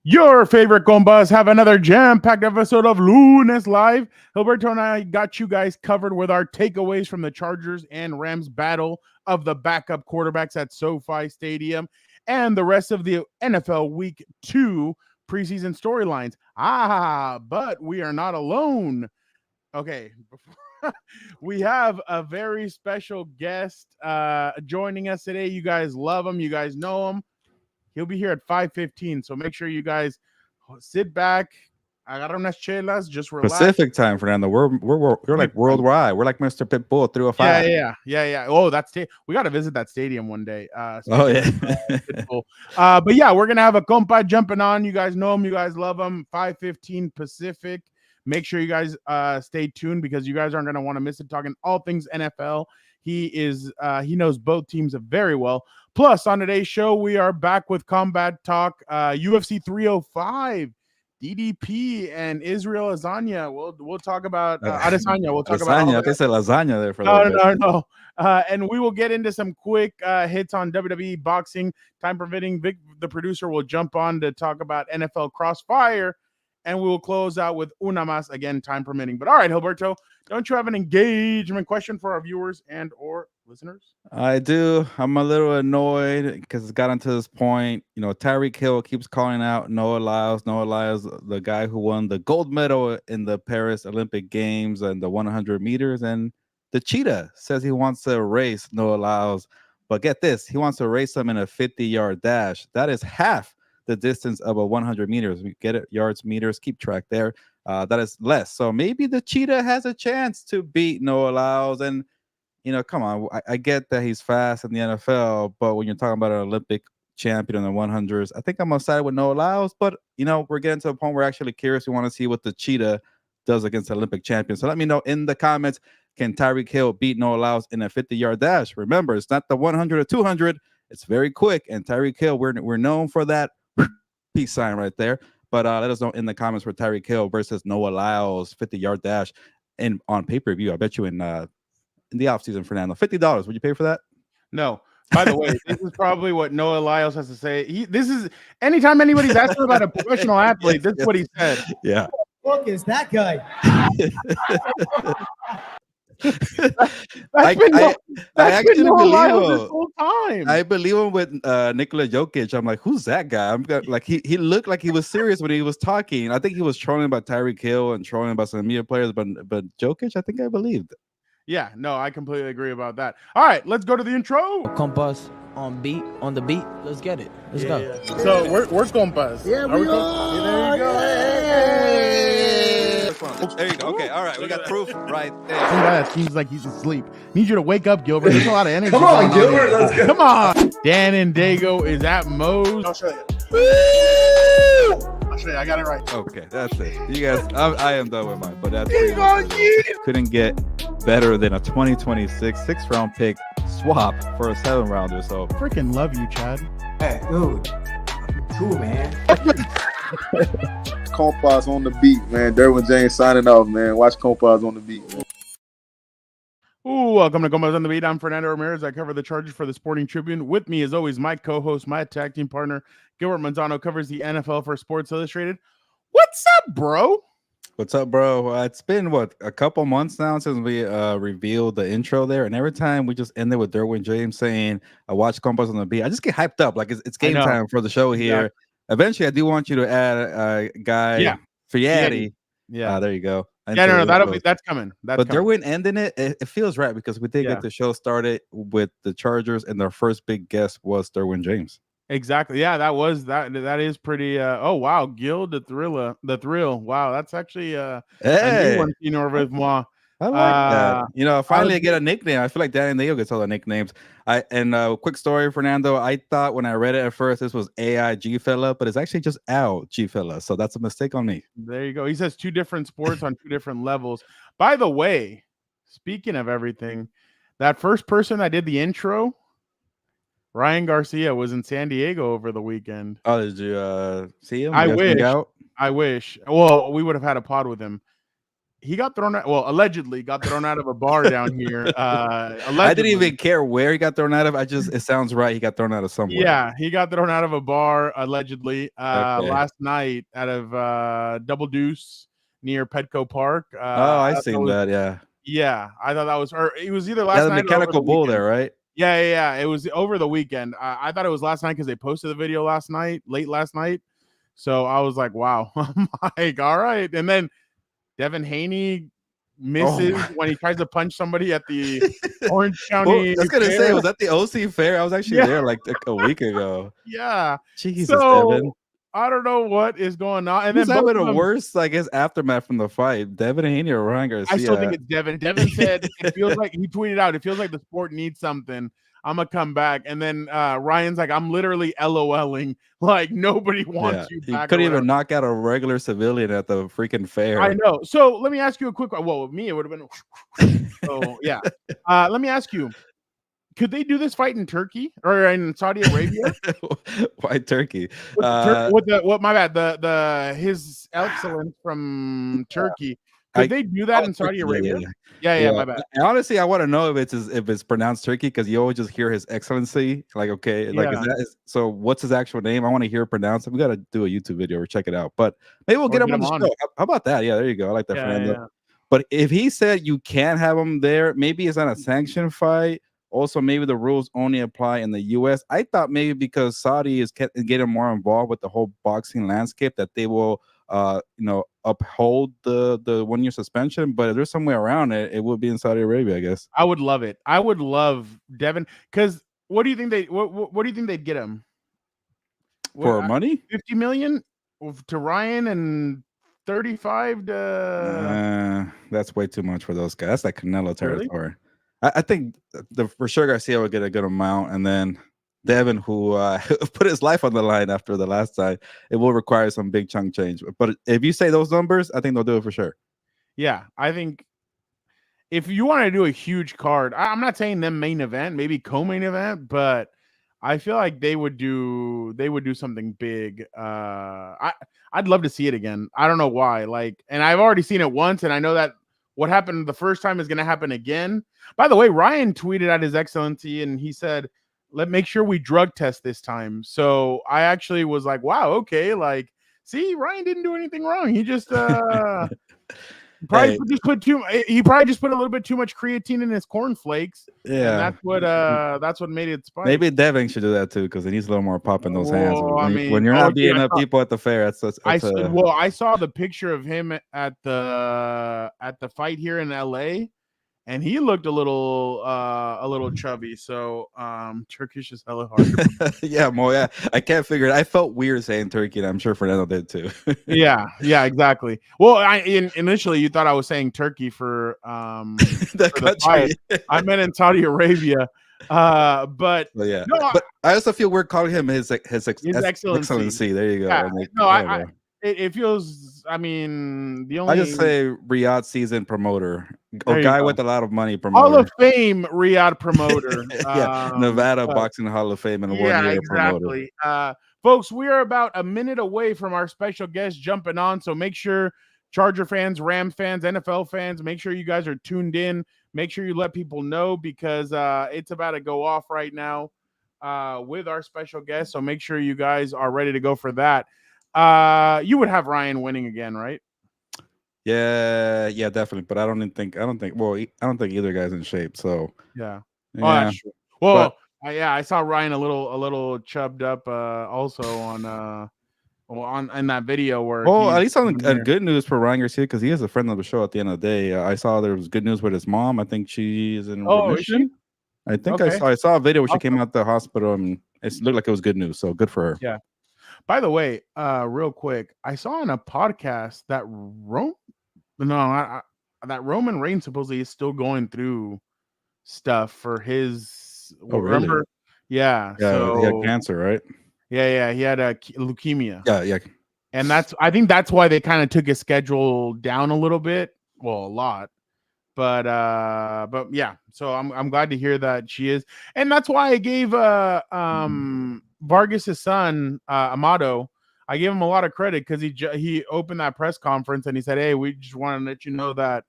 Your favorite Compas have another jam-packed episode of Lunes Live. Gilberto and I got you guys covered with our takeaways from the Chargers and Rams battle of the backup quarterbacks at SoFi Stadium and the rest of the NFL Week 2 preseason storylines. But we are not alone. Okay, we have a very special guest joining us today. You guys love him. You guys know him. He'll be here at 5:15, so make sure you guys sit back, agarra unas chelas, just relax. Pacific time, Fernando. We're like worldwide. We're like Mr. Pitbull 305. Yeah. Oh, we got to visit that stadium one day. Oh yeah. But yeah, we're gonna have a compa jumping on. You guys know him. You guys love him. 5:15 Pacific. Make sure you guys stay tuned because you guys aren't gonna want to miss it. Talking all things NFL. He knows both teams very well. Plus, on today's show, we are back with Combat Talk, UFC 305, DDP, and Israel Adesanya. We'll talk about Adesanya. We'll talk about. I said lasagna there for a little bit. No. And we will get into some quick hits on WWE boxing. Time permitting, Vic, the producer, will jump on to talk about NFL Crossfire, and we will close out with Una Mas again, time permitting. But all right, Gilberto, don't you have an engagement question for our viewers and or listeners? I do. I'm a little annoyed because it's gotten to this point. You know, Tyreek Hill keeps calling out Noah Lyles, the guy who won the gold medal in the Paris Olympic Games and the 100 meters. And the Cheetah says he wants to race Noah Lyles. But get this, he wants to race him in a 50-yard dash. That is half the distance of a 100 meters. We get it, yards, meters, keep track there. That is less. So maybe the Cheetah has a chance to beat Noah Lyles. And, you know, come on, I get that he's fast in the NFL, but when you're talking about an Olympic champion in the 100s, I think I'm on side with Noah Lyles. But, you know, we're getting to a point where we're actually curious. We want to see what the Cheetah does against the Olympic champion. So let me know in the comments, can Tyreek Hill beat Noah Lyles in a 50-yard dash? Remember, it's not the 100 or 200. It's very quick. And Tyreek Hill, we're known for that peace sign right there. But let us know in the comments for Tyreek Hill versus Noah Lyles 50-yard dash and on pay-per-view. I bet you in the offseason, Fernando. $50. Would you pay for that? No. By the way, this is probably what Noah Lyles has to say. This is anytime anybody's asking about a professional athlete, this is what he said. Yeah. What the fuck is that guy? I actually believe him this whole time. I believe him with Nikola Jokic. I'm like, who's that guy? He looked like he was serious when he was talking. I think he was trolling about Tyreek Hill and trolling about some media players, but Jokic, I think I believed. Yeah, no, I completely agree about that. All right, let's go to the intro. Compas on the beat. Let's get it. Let's go. Yeah. So we're Compas. Yeah, we are. There you go. Hey. There you go. Okay, all right. We got proof right there. Some guy that seems like he's asleep. Need you to wake up, Gilbert. There's a lot of energy. Come on, Gilbert. Let's go. Come on. Dan and Dago is at Moe's. I'll show you. I'll show you. I got it right. Okay, that's it. You guys, I am done with mine, but that's couldn't get better than a 2026 6th-round pick swap for a 7-rounder. So freaking love you, Chad. Hey, dude. Cool, man. Compas on the beat, man. Derwin James signing off, man. Watch Compas on the beat, man. Ooh, welcome to Compas on the Beat. I'm Fernando Ramirez. I cover the Chargers for the Sporting Tribune. With me, as always, my co-host, my tag team partner, Gilbert Manzano, covers the NFL for Sports Illustrated. What's up, bro? what's up, bro? It's been a couple months now since we revealed the intro there, and every time we just end it with Derwin James saying, "I watch Compas on the Beat," I just get hyped up. Like it's game time for the show here. Yeah. Eventually, I do want you to add a guy, Fiati. Yeah, there you go. No, that's coming. But Derwin ending it feels right because we did get the show started with the Chargers, and their first big guest was Derwin James. Exactly. Yeah, that is pretty. Oh wow, Gil the thrill. Wow, that's actually a new one. You know, with moi. I like that. You know, finally I get a nickname. I feel like Danny Neal gets all the nicknames. Quick story, Fernando. I thought when I read it at first this was AI G fella, but it's actually just Al G fella. So that's a mistake on me. There you go. He says 2 different sports on 2 different levels. By the way, speaking of everything, that first person that did the intro, Ryan Garcia, was in San Diego over the weekend. Oh, did you see him? I wish. Well, we would have had a pod with him. he got thrown out. Well, allegedly got thrown out of a bar down here. Allegedly. I didn't even care where he got thrown out of. It sounds right. He got thrown out of somewhere. Yeah, he got thrown out of a bar allegedly Okay. last night out of Double Deuce near Petco Park. I seen that. Yeah. Yeah, I thought that was, or it was either last The night or over mechanical the bull weekend. there, right? Yeah. It was over the weekend. I thought it was last night because they posted the video late last night. So I was like, wow. I'm like, all right. And then Devin Haney misses when he tries to punch somebody at the Orange County. I was gonna fair. say, was that the OC fair? I was actually there like a week ago. Yeah. Jesus, So Devin. I don't know what is going on. And Who's then having a worse, I guess, aftermath from the fight? Devin Haney or Ryan Garcia? I still think it's Devin. Devin said it feels like, he tweeted out, it feels like the sport needs something. I'm gonna come back. And then Ryan's like, I'm literally LOLing. Like nobody wants you back. He couldn't even knock out a regular civilian at the freaking fair. I know. So let me ask you a quick. Well, with me, it would have been. So yeah. Let me ask you. Could they do this fight in Turkey or in Saudi Arabia? Why Turkey? My bad. His Excellence from Turkey. Could they do that in Saudi Arabia? Yeah, my bad. Honestly, I want to know if it's pronounced Turkey, because you always just hear His Excellency. Like, okay, like so what's his actual name? I want to hear it pronounced. We got to do a YouTube video or check it out. But maybe we'll get him on the show. How about that? Yeah, there you go. I like that, Fernando. But if he said you can't have him there, maybe it's not a sanctioned fight. Also, maybe the rules only apply in the U.S. I thought maybe because Saudi is getting more involved with the whole boxing landscape that they will, uphold the 1 year suspension. But if there's some way around it, it would be in Saudi Arabia, I guess. I would love it. I would love Devin, because what do you think what do you think they'd get him for? Money? 50 million to Ryan and 35 to. That's way too much for those guys. That's like Canelo territory. Really? I think for sure Garcia will get a good amount, and then Devin, who put his life on the line after the last time, it will require some big chunk change. But if you say those numbers, I think they'll do it for sure. Yeah, I think if you want to do a huge card, I'm not saying them main event, maybe co-main event, but I feel like they would do something big. I'd love to see it again. I don't know why. And I've already seen it once, and I know that what happened the first time is going to happen again. By the way, Ryan tweeted at His Excellency, and he said, "Let's make sure we drug test this time." So I actually was like, "Wow, okay." Like, see, Ryan didn't do anything wrong. He just probably just put a little bit too much creatine in his cornflakes. Yeah, and that's what made it spike. Maybe Devin should do that too, because he needs a little more pop in those hands. When you're not beating up people at the fair, I saw the picture of him at the fight here in LA, and he looked a little chubby. So Turkish is hella hard. Yeah, Mo. Yeah, I can't figure it. I felt weird saying Turkey, and I'm sure Fernando did too. yeah, exactly. Well, initially you thought I was saying Turkey for the country. I meant in Saudi Arabia. But yeah, no, but I also feel weird calling him his excellency. There you go. Yeah, it feels. I mean, I just say Riyadh season promoter, a guy with a lot of money promoter. Hall of Fame Riyadh promoter. Nevada Boxing Hall of Fame and 1 year promoter. Folks, we are about a minute away from our special guest jumping on, so make sure Charger fans, Rams fans, NFL fans, make sure you guys are tuned in. Make sure you let people know, because it's about to go off right now with our special guest. So make sure you guys are ready to go for that. You would have Ryan winning again, right? Yeah, definitely. But I don't think either guy's in shape. So yeah. Oh, that's true. Well, I saw Ryan a little chubbed up also on in that video where. Well, at least on good news for Ryan Garcia, because he is a friend of the show. At the end of the day, I saw there was good news with his mom. I think she is in remission. Is she? I think I saw a video where she came out the hospital, and it looked like it was good news. So good for her. Yeah. By the way, real quick, I saw on a podcast that Roman Reigns supposedly is still going through stuff for his. Remember? Really? Yeah. So he had cancer, right? Yeah. He had a leukemia. Yeah. And I think that's why they kind of took his schedule down a little bit. Well, a lot. But yeah. So I'm glad to hear that she is, and that's why I gave Vargas's son Amado I gave him a lot of credit because he opened that press conference and he said, "Hey, we just want to let you know that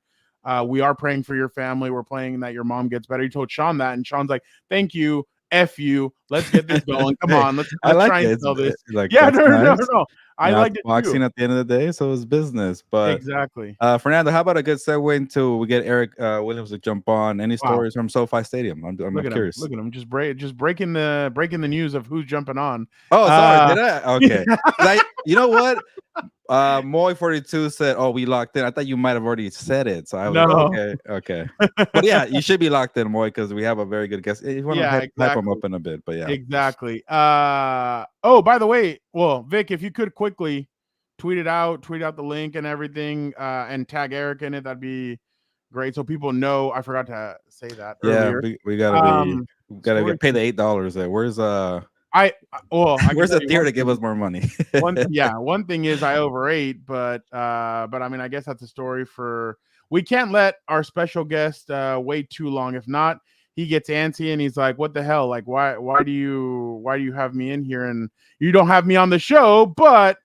we are praying for your family. We're praying that your mom gets better." He told Sean that, and Sean's like, "Thank you, F you. Let's get this going. Come Hey, on, let's I like try and it. sell this." Like, Yeah, that's nice. no. I liked it boxing too. at the end of the day, so it's business. But Exactly. Fernando, how about a good segue into we get Eric Williams to jump on? Any Wow. stories from SoFi Stadium? I'm Look at curious. him. Look at him. Just breaking the news of who's jumping on. Oh, sorry, did I? Okay. You know what? Moy42 said, "Oh, we locked in." I thought you might have already said it, so I was like, okay. But yeah, you should be locked in, Moy, because we have a very good guest. You want to hype him up in a bit, but yeah, exactly. Oh, by the way, well, Vic, if you could quickly tweet out the link and everything, and tag Eric in it, that'd be great, so people know. I forgot to say that earlier. we gotta get pay the $8 there. Where's where's the tier to give us more money? One thing is I overate, but I mean, I guess that's a story for. We can't let our special guest wait too long. If not, he gets antsy and he's like, "What the hell? Like, why do you have me in here and you don't have me on the show?" But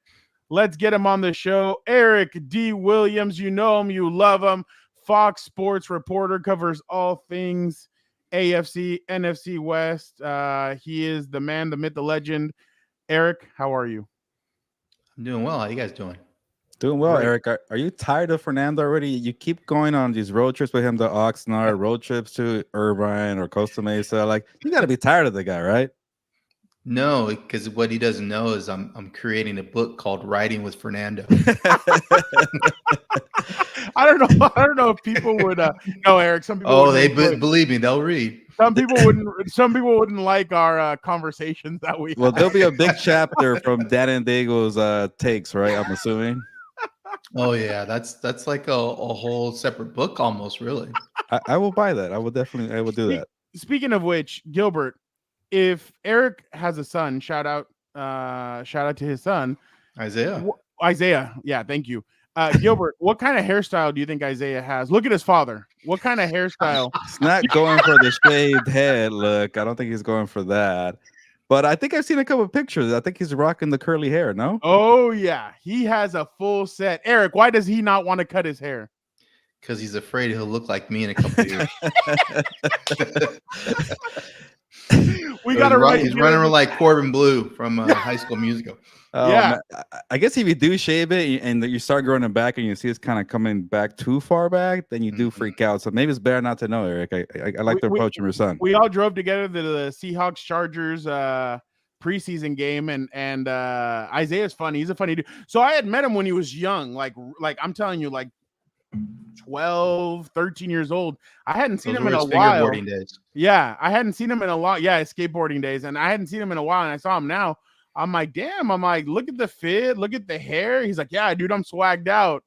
let's get him on the show. Eric D. Williams, you know him, you love him. Fox Sports reporter, covers all things AFC, NFC West. He is the man, the myth, the legend. Eric, how are you? I'm doing well. How you guys doing? Doing well, great. Eric. Are you tired of Fernando already? You keep going on these road trips with him to Oxnard, road trips to Irvine or Costa Mesa. Like, you got to be tired of the guy, right? No, because what he doesn't know is I'm creating a book called Writing with Fernando. I don't know if people would no, Eric. Some people. Oh, believe me, they'll read. Some people wouldn't like our conversations that we. Well, there'll be a big chapter from Dan and Dago's takes, right? I'm assuming. Oh yeah, that's like a whole separate book almost, really. I will buy that. I will do that. Speaking of which, Gilbert, if Eric has a son, shout out to his son, Isaiah. Isaiah, yeah, thank you. Gilbert, what kind of hairstyle do you think Isaiah has? Look at his father. What kind of hairstyle? He's not going for the shaved head look. I don't think he's going for that. But I think I've seen a couple of pictures. I think he's rocking the curly hair, no? Oh, yeah. He has a full set. Eric, why does he not want to cut his hair? Because he's afraid he'll look like me in a couple of years. He's running like Corbin Blue from High School Musical. Yeah, I guess if you do shave it and you start growing it back and you see it's kind of coming back too far back, then you do freak out. So maybe it's better not to know, Eric. I like the approach of your son. We all drove together to the Seahawks Chargers preseason game, and Isaiah's funny. He's a funny dude. So I had met him when he was young, like I'm telling you, like 12, 13 years old. I hadn't seen him in a while. Days. Yeah, I hadn't seen him in a lot. Yeah, skateboarding days, and I hadn't seen him in a while, and I saw him now. I'm like, damn. I'm like, look at the fit, look at the hair. He's like, yeah, dude, I'm swagged out.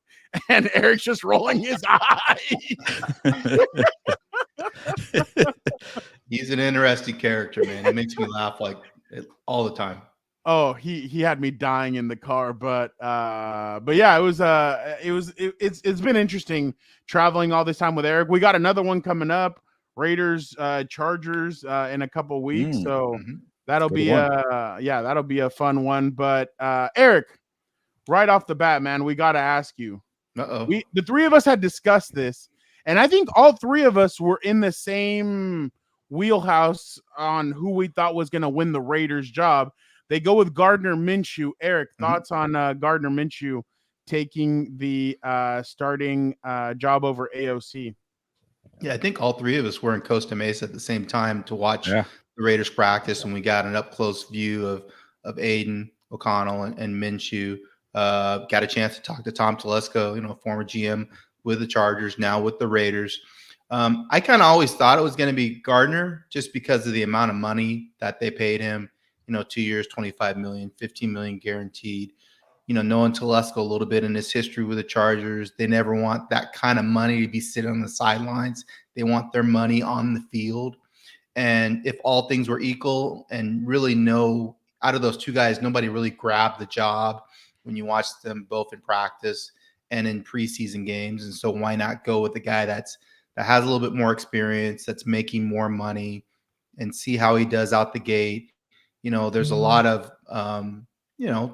And Eric's just rolling his eyes. He's an interesting character, man. He makes me laugh like all the time. Oh, he had me dying in the car, but yeah, it's been interesting traveling all this time with Eric. We got another one coming up, Raiders Chargers in a couple weeks, so that'll be a fun one. But Eric, right off the bat, man, we got to ask you. The three of us had discussed this, and I think all three of us were in the same wheelhouse on who we thought was going to win the Raiders job. They go with Gardner Minshew. Eric, thoughts on Gardner Minshew taking the starting job over AOC? Yeah, I think all three of us were in Costa Mesa at the same time to watch the Raiders practice, and we got an up-close view of Aidan O'Connell and Minshew. Got a chance to talk to Tom Telesco, former GM with the Chargers, now with the Raiders. I kind of always thought it was going to be Gardner just because of the amount of money that they paid him. 2 years, $25 million, $15 million guaranteed. Knowing Telesco a little bit in his history with the Chargers, they never want that kind of money to be sitting on the sidelines. They want their money on the field. And if all things were equal and really out of those two guys, nobody really grabbed the job when you watch them both in practice and in preseason games. And so why not go with the guy that has a little bit more experience, that's making more money, and see how he does out the gate. There's a lot of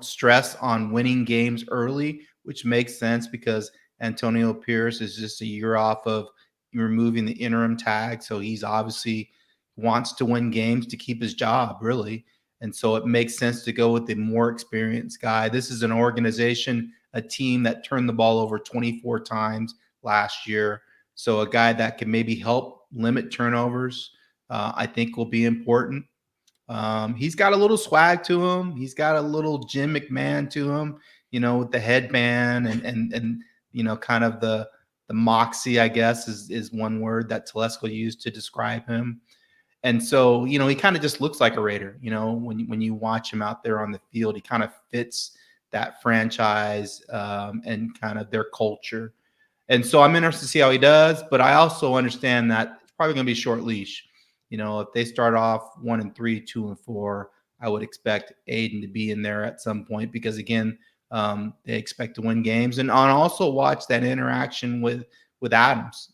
stress on winning games early, which makes sense because Antonio Pierce is just a year off of removing the interim tag. So he's obviously wants to win games to keep his job, really. And so it makes sense to go with the more experienced guy. This is an organization, a team that turned the ball over 24 times last year. So a guy that can maybe help limit turnovers, I think will be important. He's got a little swag to him. He's got a little Jim McMahon to him, with the headband and kind of the moxie, I guess, is one word that Telesco used to describe him. And so, he kind of just looks like a Raider. When you watch him out there on the field, he kind of fits that franchise and kind of their culture. And so I'm interested to see how he does, but I also understand that it's probably going to be a short leash. If they start off 1-3, 2-4, I would expect Aidan to be in there at some point because, again, they expect to win games. And also watch that interaction with Adams,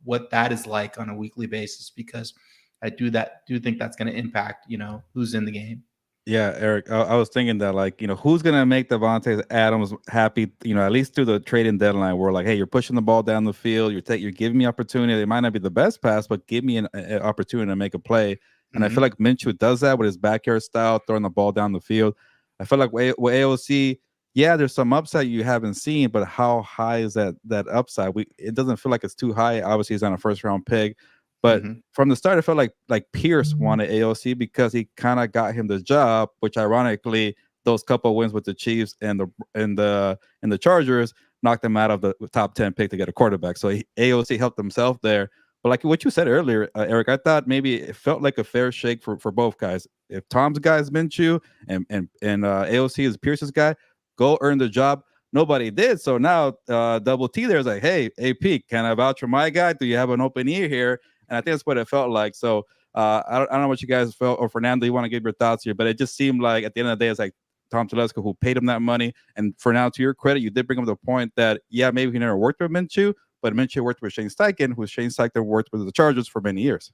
what that is like on a weekly basis, because I do think that's going to impact, who's in the game. Yeah, Eric, I was thinking that, like, who's going to make Davante Adams happy, at least through the trading deadline where, like, hey, you're pushing the ball down the field. You're giving me opportunity. It might not be the best pass, but give me an opportunity to make a play. And I feel like Minshew does that with his backyard style, throwing the ball down the field. I feel like with AOC, yeah, there's some upside you haven't seen, but how high is that upside? It doesn't feel like it's too high. Obviously, he's on a first-round pick. But from the start, it felt like Pierce wanted AOC because he kind of got him the job, which ironically, those couple of wins with the Chiefs and the Chargers knocked him out of the top 10 pick to get a quarterback. So AOC helped himself there. But like what you said earlier, Eric, I thought maybe it felt like a fair shake for both guys. If Tom's guy is Minshew and AOC is Pierce's guy, go earn the job. Nobody did. So now Double T there is like, hey, AP, can I vouch for my guy? Do you have an open ear here? And I think that's what it felt like. So I don't know what you guys felt, or Fernando, you want to give your thoughts here, but it just seemed like at the end of the day, it's like Tom Telesco who paid him that money. And for now, to your credit, you did bring him to the point that, yeah, maybe he never worked with Minshew, but Minshew worked with Shane Steichen, who Shane Steichen worked with the Chargers for many years.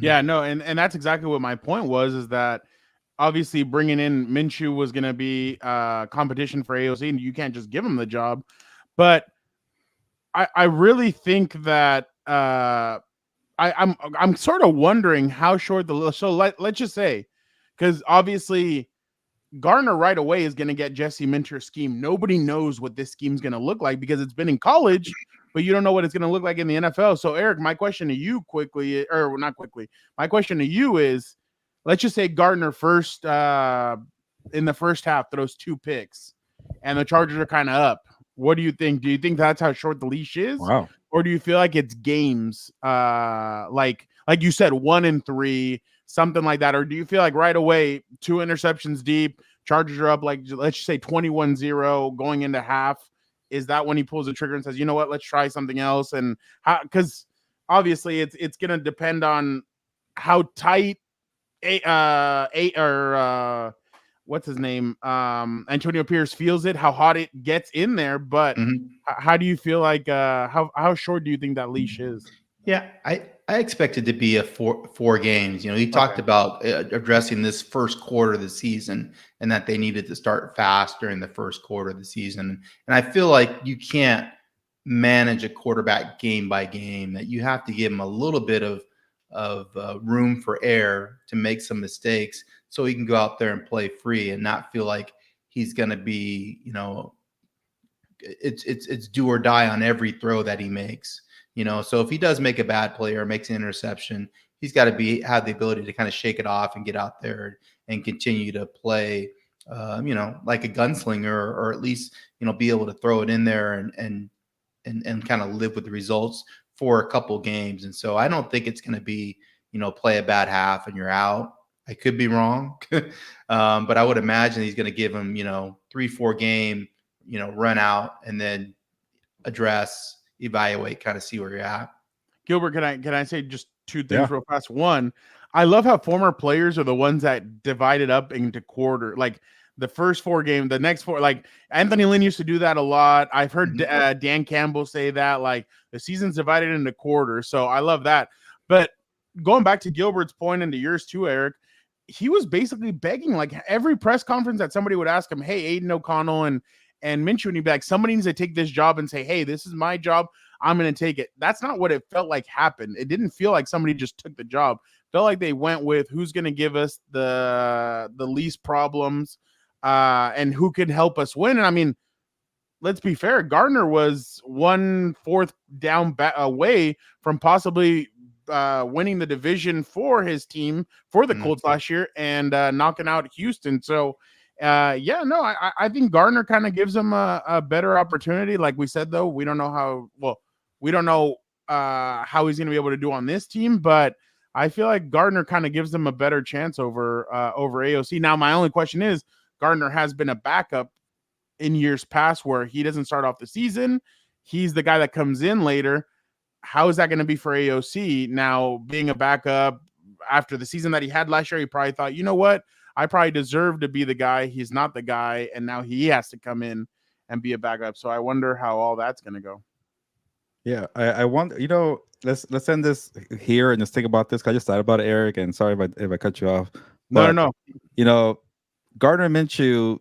Yeah, no, and that's exactly what my point was, is that obviously bringing in Minshew was going to be competition for AOC, and you can't just give him the job. But I really think that I'm sort of wondering how short the list. So let's just say, because obviously Gardner right away is going to get Jesse Minter's scheme. Nobody knows what this scheme is going to look like because it's been in college, but you don't know what it's going to look like in the NFL. So Eric, my question to you my question to you is, let's just say Gardner first in the first half throws 2 picks and the Chargers are kind of up. What do you think? Do you think that's how short the leash is? Wow. Or do you feel like it's games, like you said, 1-3, something like that? Or do you feel like right away, 2 interceptions deep, Chargers are up, like, let's just say 21-0 going into half? Is that when he pulls the trigger and says, you know what, let's try something else? And how, because obviously it's going to depend on how tight what's his name? Antonio Pierce feels it, how hot it gets in there. But how do you feel like how short do you think that leash is? Yeah, I expect it to be a four games. He talked about addressing this first quarter of the season and that they needed to start fast during the first quarter of the season. And I feel like you can't manage a quarterback game by game, that you have to give him a little bit of room for error to make some mistakes so he can go out there and play free and not feel like he's going to be, it's do or die on every throw that he makes. So if he does make a bad play or makes an interception, he's got to have the ability to kind of shake it off and get out there and continue to play, like a gunslinger, or at least, be able to throw it in there and kind of live with the results for a couple games. And so I don't think it's going to be, play a bad half and you're out. I could be wrong, but I would imagine he's going to give him, 3-4 game, run out and then address, evaluate, kind of see where you're at. Gilbert, can I say just 2 things real fast? One, I love how former players are the ones that divide it up into quarter, like the first 4 games, the next 4, like Anthony Lynn used to do that a lot. I've heard Dan Campbell say that, like, the season's divided into quarters. So I love that. But going back to Gilbert's point and to yours too, Eric, he was basically begging, like every press conference that somebody would ask him, hey, Aidan O'Connell and Minshew, and he'd be like, somebody needs to take this job and say, hey, this is my job. I'm going to take it. That's not what it felt like happened. It didn't feel like somebody just took the job. It felt like they went with who's going to give us the least problems and who could help us win. And I mean, let's be fair. Gardner was 1/4 down away from possibly winning the division for his team for the Colts last year and knocking out Houston. So I think Gardner kind of gives him a better opportunity. Like we said, though, we don't know how he's going to be able to do on this team, but I feel like Gardner kind of gives them a better chance over AOC. Now, my only question is, Gardner has been a backup in years past where he doesn't start off the season. He's the guy that comes in later. How is that going to be for AOC now being a backup after the season that he had last year? He probably thought, you know what? I probably deserve to be the guy. He's not the guy. And now he has to come in and be a backup. So I wonder how all that's going to go. Yeah. I want, let's end this here and just think about this. I just thought about it, Eric, and sorry if I cut you off. But, no. Gardner Minshew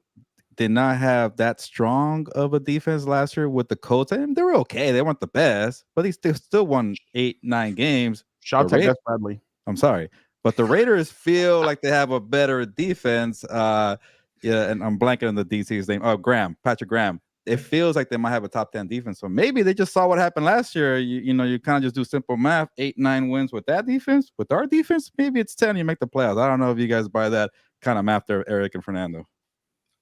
did not have that strong of a defense last year with the Colts. And they were okay. They weren't the best, but they still won 8-9 games. Shots at Gus Bradley. I'm sorry. But the Raiders feel like they have a better defense. And I'm blanking on the DC's name. Oh, Patrick Graham. It feels like they might have a top 10 defense. So maybe they just saw what happened last year. You kind of just do simple math, 8-9 wins with that defense. With our defense, maybe it's 10. You make the playoffs. I don't know if you guys buy that kind of math there, Eric and Fernando.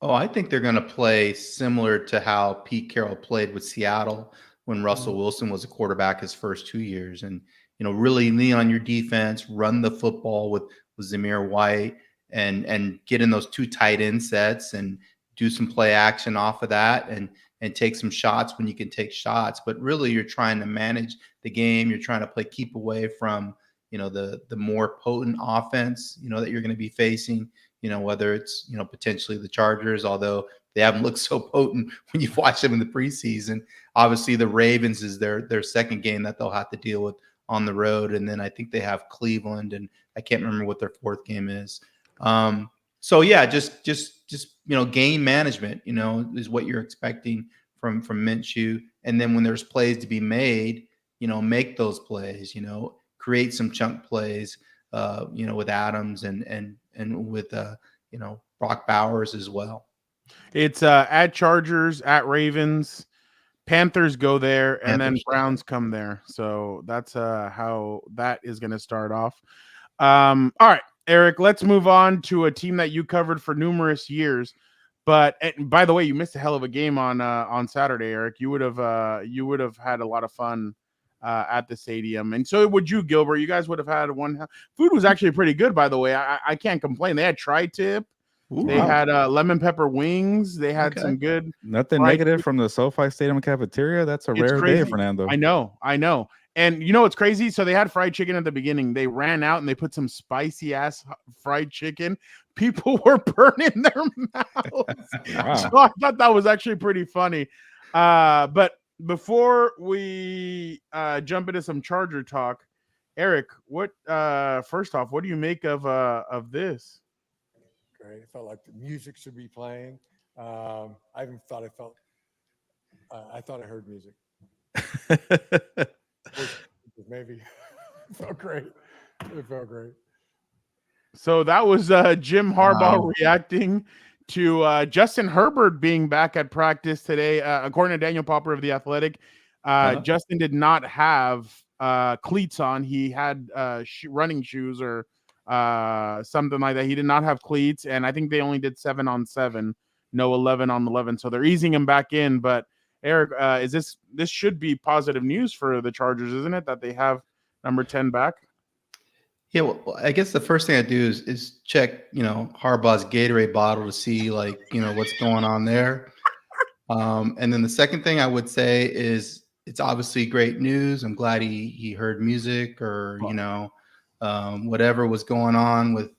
Oh, I think they're going to play similar to how Pete Carroll played with Seattle when Russell Wilson was a quarterback his first 2 years. And, really lean on your defense, run the football with Zamir White and get in those 2 tight end sets and do some play action off of that and take some shots when you can take shots. But really, you're trying to manage the game. You're trying to keep away from, the more potent offense, that you're going to be facing. Whether it's, potentially the Chargers, although they haven't looked so potent when you've watched them in the preseason. Obviously, the Ravens is their second game that they'll have to deal with on the road. And then I think they have Cleveland, and I can't remember what their 4th game is. So, yeah, just game management, is what you're expecting from Minshew. And then when there's plays to be made, make those plays, create some chunk plays, with Adams and with Brock Bowers as well. It's at Chargers, at Ravens, Panthers go there, and then Browns come there. So that's how that is going to start off. All right, Eric, let's move on to a team that you covered for numerous years. But by the way, you missed a hell of a game on Saturday, Eric. You would have had a lot of fun at the stadium, and so would you, Gilbert. You guys would have had one. Food was actually pretty good, by the way. I can't complain. They had tri-tip. They had lemon pepper wings. They had some good. Nothing negative from the SoFi Stadium cafeteria. That's a rare day, Fernando. I know. And what's crazy? So they had fried chicken at the beginning. They ran out and they put some spicy ass fried chicken. People were burning their mouths. Wow. So I thought that was actually pretty funny. But before we jump into some Charger talk, Eric, first off, what do you make of this? Great. It felt like the music should be playing. I thought I heard music. Maybe it felt great. It felt great. So that was Jim Harbaugh reacting to Justin Herbert being back at practice today. According to Daniel Popper of The Athletic, Justin did not have cleats on. He had running shoes or something like that. He did not have cleats, and I think they only did 7-on-7, no 11-on-11. So they're easing him back in. But Eric, this should be positive news for the Chargers, isn't it? That they have number 10 back. Yeah, well, I guess the first thing I do is check, Harbaugh's Gatorade bottle to see what's going on there. And then the second thing I would say is it's obviously great news. I'm glad he heard music or whatever was going on with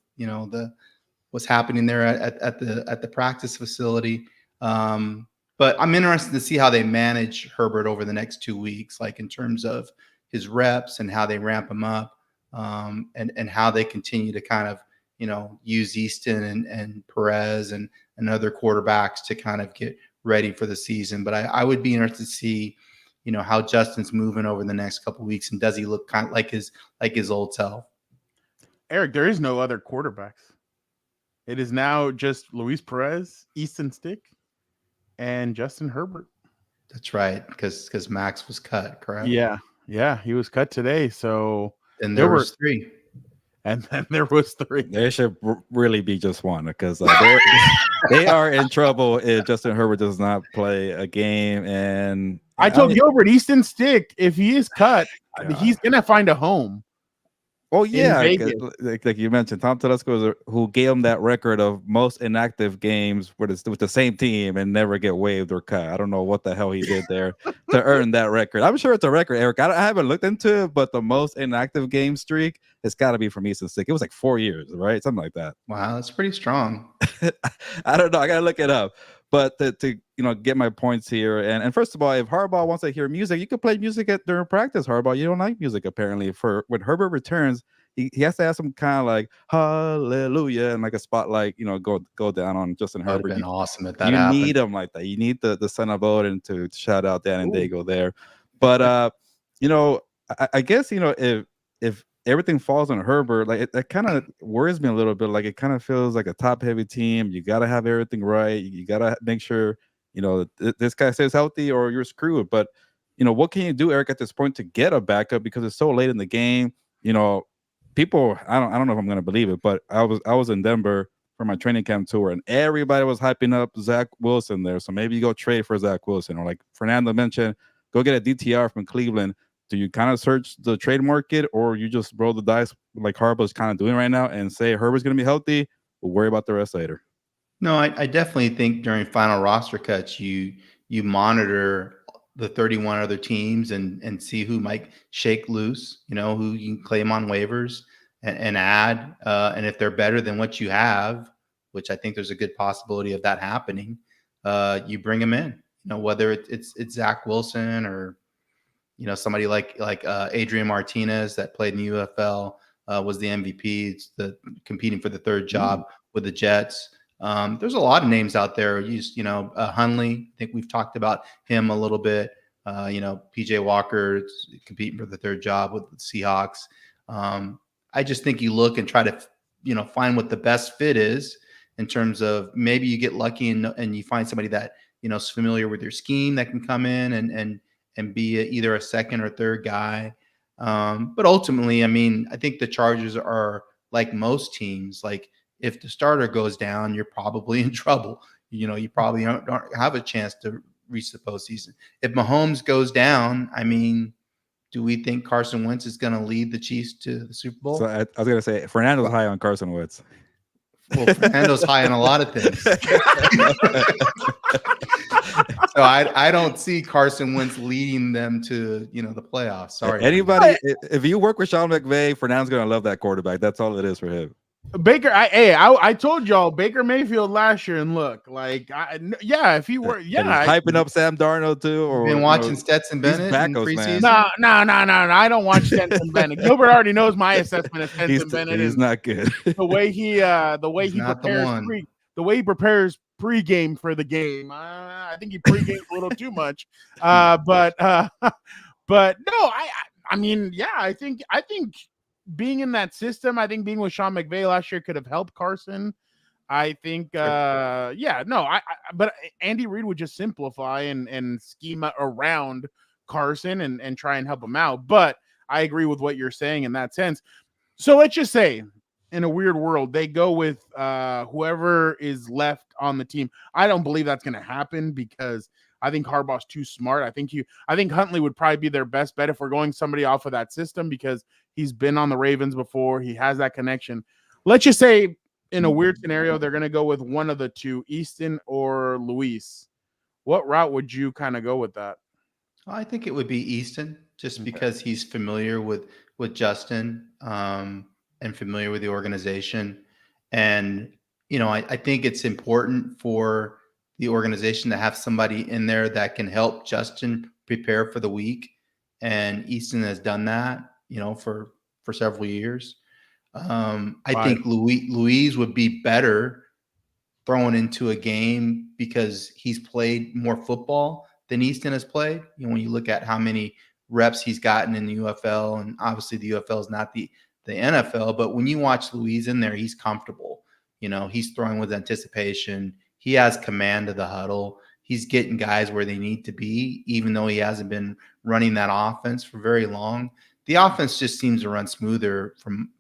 what's happening there at the practice facility. But I'm interested to see how they manage Herbert over the next 2 weeks, like in terms of his reps and how they ramp him up, and how they continue to kind of use Easton and Perez and other quarterbacks to kind of get ready for the season. But I would be interested to see, how Justin's moving over the next couple of weeks, and does he look kind of like his old self? Eric, there is no other quarterbacks. It is now just Luis Perez, Easton Stick, and Justin Herbert. That's right, because Max was cut, correct? Yeah, he was cut today. So and there was 3. And then there was 3. There should really be just one, because they are in trouble if Justin Herbert does not play a game. And I told Gilbert, Easton Stick, if he is cut, he's gonna find a home. Oh yeah, like you mentioned, Tom Telesco, who gave him that record of most inactive games with the same team and never get waived or cut. I don't know what the hell he did there to earn that record. I'm sure it's a record, Eric. I haven't looked into it, but the most inactive game streak has got to be from Easton Stick. It was like 4 years, right? Something like that. Wow, that's pretty strong. I don't know. I gotta look it up. But to get my points here, and first of all, if Harbaugh wants to hear music, you can play music during practice. Harbaugh, you don't like music apparently. For when Herbert returns, he has to have some kind of like hallelujah and like a spotlight, go down on Justin Herbert. Would have been awesome if that you happened. Need him like that. You need the son of Odin to shout out Dan and Dago there. But I guess if everything falls on Herbert, like it kind of worries me a little bit. Like it kind of feels like a top-heavy team. You got to have everything right. You got to make sure this guy stays healthy, or you're screwed. But what can you do, Eric, at this point to get a backup, because it's so late in the game? People, I don't know if I'm going to believe it, but I was in Denver for my training camp tour, and everybody was hyping up Zach Wilson there. So maybe you go trade for Zach Wilson, or like Fernando mentioned, go get a DTR from Cleveland. Do you kind of search the trade market, or you just roll the dice like Harbaugh's kind of doing right now and say Herbert's going to be healthy? We'll worry about the rest later. No, I definitely think during final roster cuts, you monitor the 31 other teams and see who might shake loose, who you can claim on waivers and add. And if they're better than what you have, which I think there's a good possibility of that happening, you bring them in, whether it's Zach Wilson or, somebody like Adrian Martinez that played in the UFL, was the MVP, competing for the third job with the Jets. There's a lot of names out there. Hundley, I think we've talked about him a little bit. PJ Walker competing for the third job with the Seahawks. I just think you look and try to, find what the best fit is in terms of maybe you get lucky and you find somebody that, is familiar with your scheme that can come in and be either a second or third guy. But ultimately, I think the Chargers are like most teams. Like if the starter goes down, you're probably in trouble. You probably don't have a chance to reach the postseason. If Mahomes goes down, do we think Carson Wentz is going to lead the Chiefs to the Super Bowl? So I was going to say, Fernando's high on Carson Wentz. Well, Fernando's high on a lot of things. So I don't see Carson Wentz leading them to, the playoffs. Sorry. Anybody, if you work with Sean McVay, Fernando's going to love that quarterback. That's all it is for him. Baker, I told y'all Baker Mayfield last year, and look, if he were, hyping up Sam Darnold too, or been watching Stetson Bennett in preseason. No, I don't watch Stetson Bennett. Gilbert already knows my assessment of Stetson Bennett. He's not good. The way he prepares pregame for the game. I think he pregames a little too much. But no, I think being in that system, I think being with Sean McVay last year could have helped Carson. I think, but Andy Reid would just simplify and scheme around Carson and try and help him out. But I agree with what you're saying in that sense. So let's just say, in a weird world, they go with whoever is left on the team. I don't believe that's going to happen because I think Harbaugh's too smart. I think Huntley would probably be their best bet if we're going somebody off of that system because he's been on the Ravens before. He has that connection. Let's just say in a weird scenario, they're going to go with one of the two, Easton or Luis. What route would you kind of go with that? I think it would be Easton just because he's familiar with Justin and familiar with the organization. And, I think it's important for the organization to have somebody in there that can help Justin prepare for the week. And Easton has done that, for several years. I think Louise would be better thrown into a game because he's played more football than Easton has played. When you look at how many reps he's gotten in the UFL, and obviously the UFL is not the NFL, but when you watch Louise in there, he's comfortable. He's throwing with anticipation. He has command of the huddle. He's getting guys where they need to be, even though he hasn't been running that offense for very long. The offense just seems to run smoother from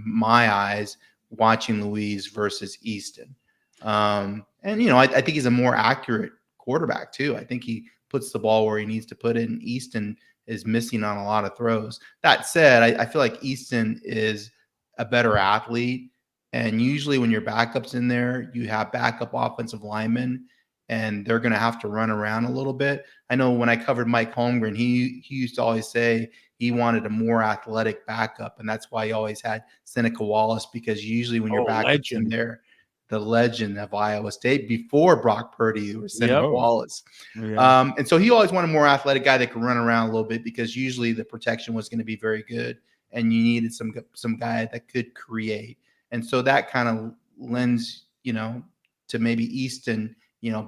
my eyes watching Louise versus Easton. I think he's a more accurate quarterback too. I think he puts the ball where he needs to put it, and Easton is missing on a lot of throws. That said, I feel like Easton is a better athlete. And usually when your backup's in there, you have backup offensive linemen, and they're going to have to run around a little bit. I know when I covered Mike Holmgren, he used to always say he wanted a more athletic backup, and that's why he always had Seneca Wallace, because usually when your backup's in there, the legend of Iowa State before Brock Purdy or Seneca Wallace. Yeah. And so he always wanted a more athletic guy that could run around a little bit, because usually the protection was going to be very good, and you needed some guy that could create. And so that kind of lends, to maybe Easton,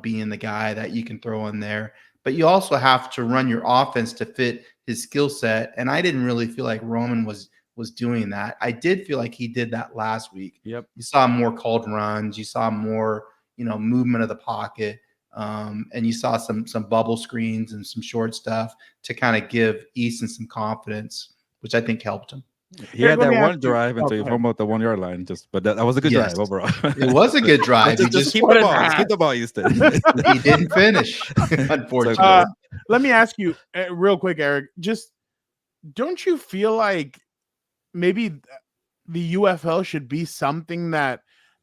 being the guy that you can throw in there. But you also have to run your offense to fit his skill set. And I didn't really feel like Roman was doing that. I did feel like he did that last week. Yep. You saw more called runs. You saw more, movement of the pocket. And you saw some bubble screens and some short stuff to kind of give Easton some confidence, which I think helped him. He had that one drive until you formed about the 1 yard line. But that was a good drive overall. It was a good drive. just keep the ball. Just keep the ball, Easton. He didn't finish, unfortunately. Let me ask you real quick, Eric. Just don't you feel like maybe the UFL should be something that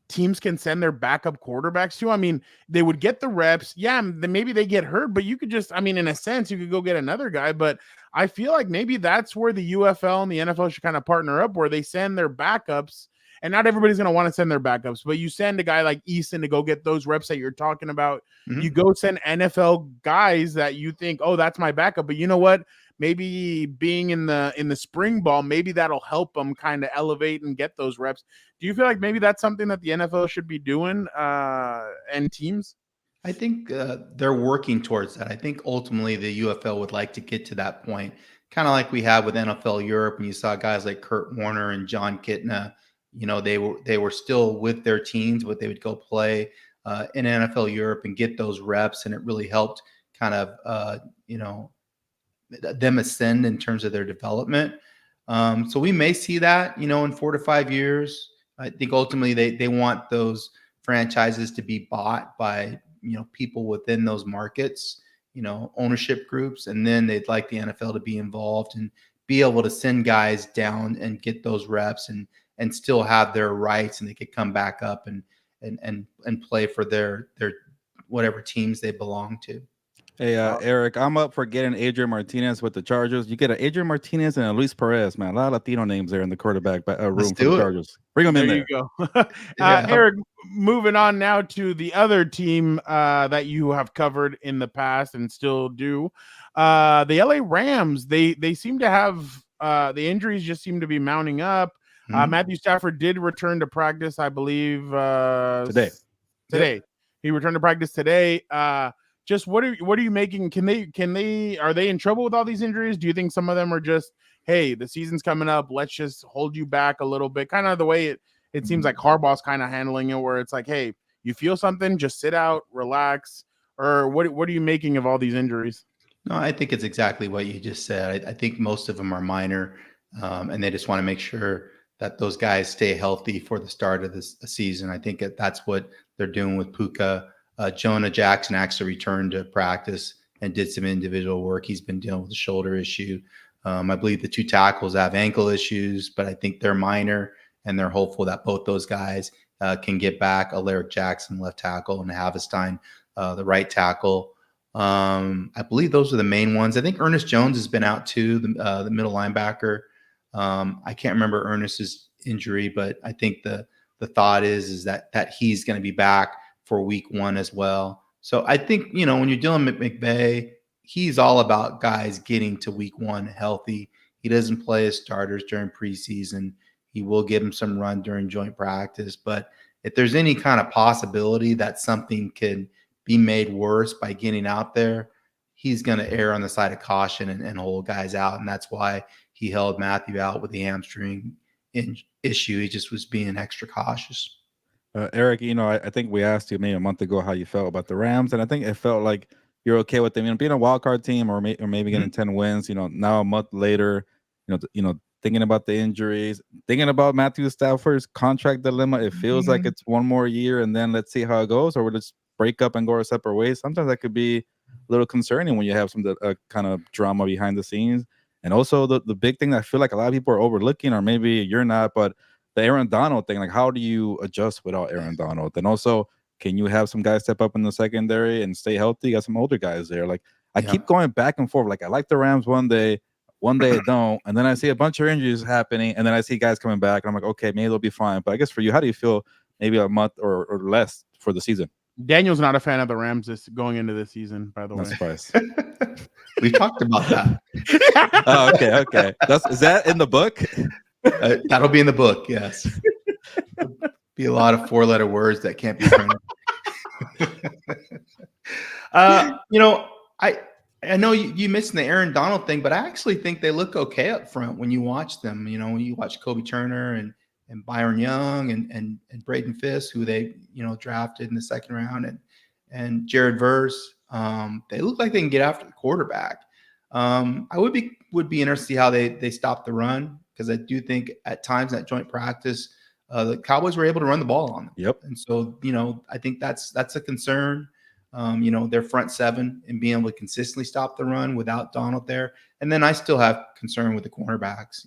teams can send their backup quarterbacks to? I mean, they would get the reps. Yeah, maybe they get hurt, but you could just, in a sense, you could go get another guy. But I feel like maybe that's where the UFL and the NFL should kind of partner up, where they send their backups. And not everybody's going to want to send their backups, but you send a guy like Easton to go get those reps that you're talking about. Mm-hmm. You go send NFL guys that you think, oh, that's my backup. But you know what? Maybe being in the spring ball, maybe that'll help them kind of elevate and get those reps. Do you feel like maybe that's something that the NFL should be doing and teams? I think they're working towards that. I think ultimately the UFL would like to get to that point, kind of like we have with NFL Europe, and you saw guys like Kurt Warner and John Kitna. They were still with their teams, but they would go play in NFL Europe and get those reps, and it really helped kind of them ascend in terms of their development. So we may see that, in 4 to 5 years. I think ultimately they want those franchises to be bought by, people within those markets, ownership groups. And then they'd like the NFL to be involved and be able to send guys down and get those reps and still have their rights, and they could come back up and play for their whatever teams they belong to. Hey, Eric, I'm up for getting Adrian Martinez with the Chargers. You get an Adrian Martinez and a Luis Perez, man. A lot of Latino names there in the quarterback room for the Chargers. Bring them in there. There you go. Eric, moving on now to the other team that you have covered in the past and still do. The LA Rams, they seem to have the injuries just seem to be mounting up. Mm-hmm. Matthew Stafford did return to practice, I believe, today. Yep. He returned to practice today. Just what are you making? Are they in trouble with all these injuries? Do you think some of them are just, hey, the season's coming up, let's just hold you back a little bit? Kind of the way it seems like Harbaugh's kind of handling it, where it's like, hey, you feel something, just sit out, relax. Or what are you making of all these injuries? No, I think it's exactly what you just said. I think most of them are minor, and they just want to make sure that those guys stay healthy for the start of this season. I think that's what they're doing with Puka. Jonah Jackson actually returned to practice and did some individual work. He's been dealing with a shoulder issue. I believe the 2 tackles have ankle issues, but I think they're minor, and they're hopeful that both those guys can get back. Alaric Jackson, left tackle, and Havestein, the right tackle. I believe those are the main ones. I think Ernest Jones has been out too, the middle linebacker. I can't remember Ernest's injury, but I think the thought is that he's going to be back for week 1 as well. So I think, when you're dealing with McVay, he's all about guys getting to week 1 healthy. He doesn't play his starters during preseason. He will give him some run during joint practice. But if there's any kind of possibility that something could be made worse by getting out there, he's going to err on the side of caution and hold guys out. And that's why he held Matthew out with the hamstring issue. He just was being extra cautious. Eric, I think we asked you maybe a month ago how you felt about the Rams, and I think it felt like you're okay with them, being a wild card team or maybe getting 10 wins. Now a month later, thinking about the injuries, thinking about Matthew Stafford's contract dilemma. It feels like it's one more year, and then let's see how it goes, or we'll just break up and go our separate ways. Sometimes that could be a little concerning when you have some kind of drama behind the scenes. And also the big thing that I feel like a lot of people are overlooking, or maybe you're not, but the Aaron Donald thing, like how do you adjust without Aaron Donald? And also, can you have some guys step up in the secondary and stay healthy? You got some older guys there. Like I keep going back and forth. Like I like the Rams one day I don't. And then I see a bunch of injuries happening, and then I see guys coming back, and I'm like, okay, maybe they'll be fine. But I guess for you, how do you feel maybe a month or less for the season? Daniel's not a fan of the Rams going into this season, by the way. No surprise. We talked about that. Oh, okay. Is that in the book? That'll be in the book, yes. Be a lot of 4-letter words that can't be printed. I know you mentioned the Aaron Donald thing, but I actually think they look okay up front when you watch them. When you watch Kobe Turner and Byron Young and Braden Fisk, who they drafted in the second round, and Jared Verse, they look like they can get after the quarterback. I would be interested to see how they stop the run, because I do think at times at joint practice, the Cowboys were able to run the ball on them. Yep. And so, I think that's a concern. Their front seven and being able to consistently stop the run without Donald there. And then I still have concern with the cornerbacks,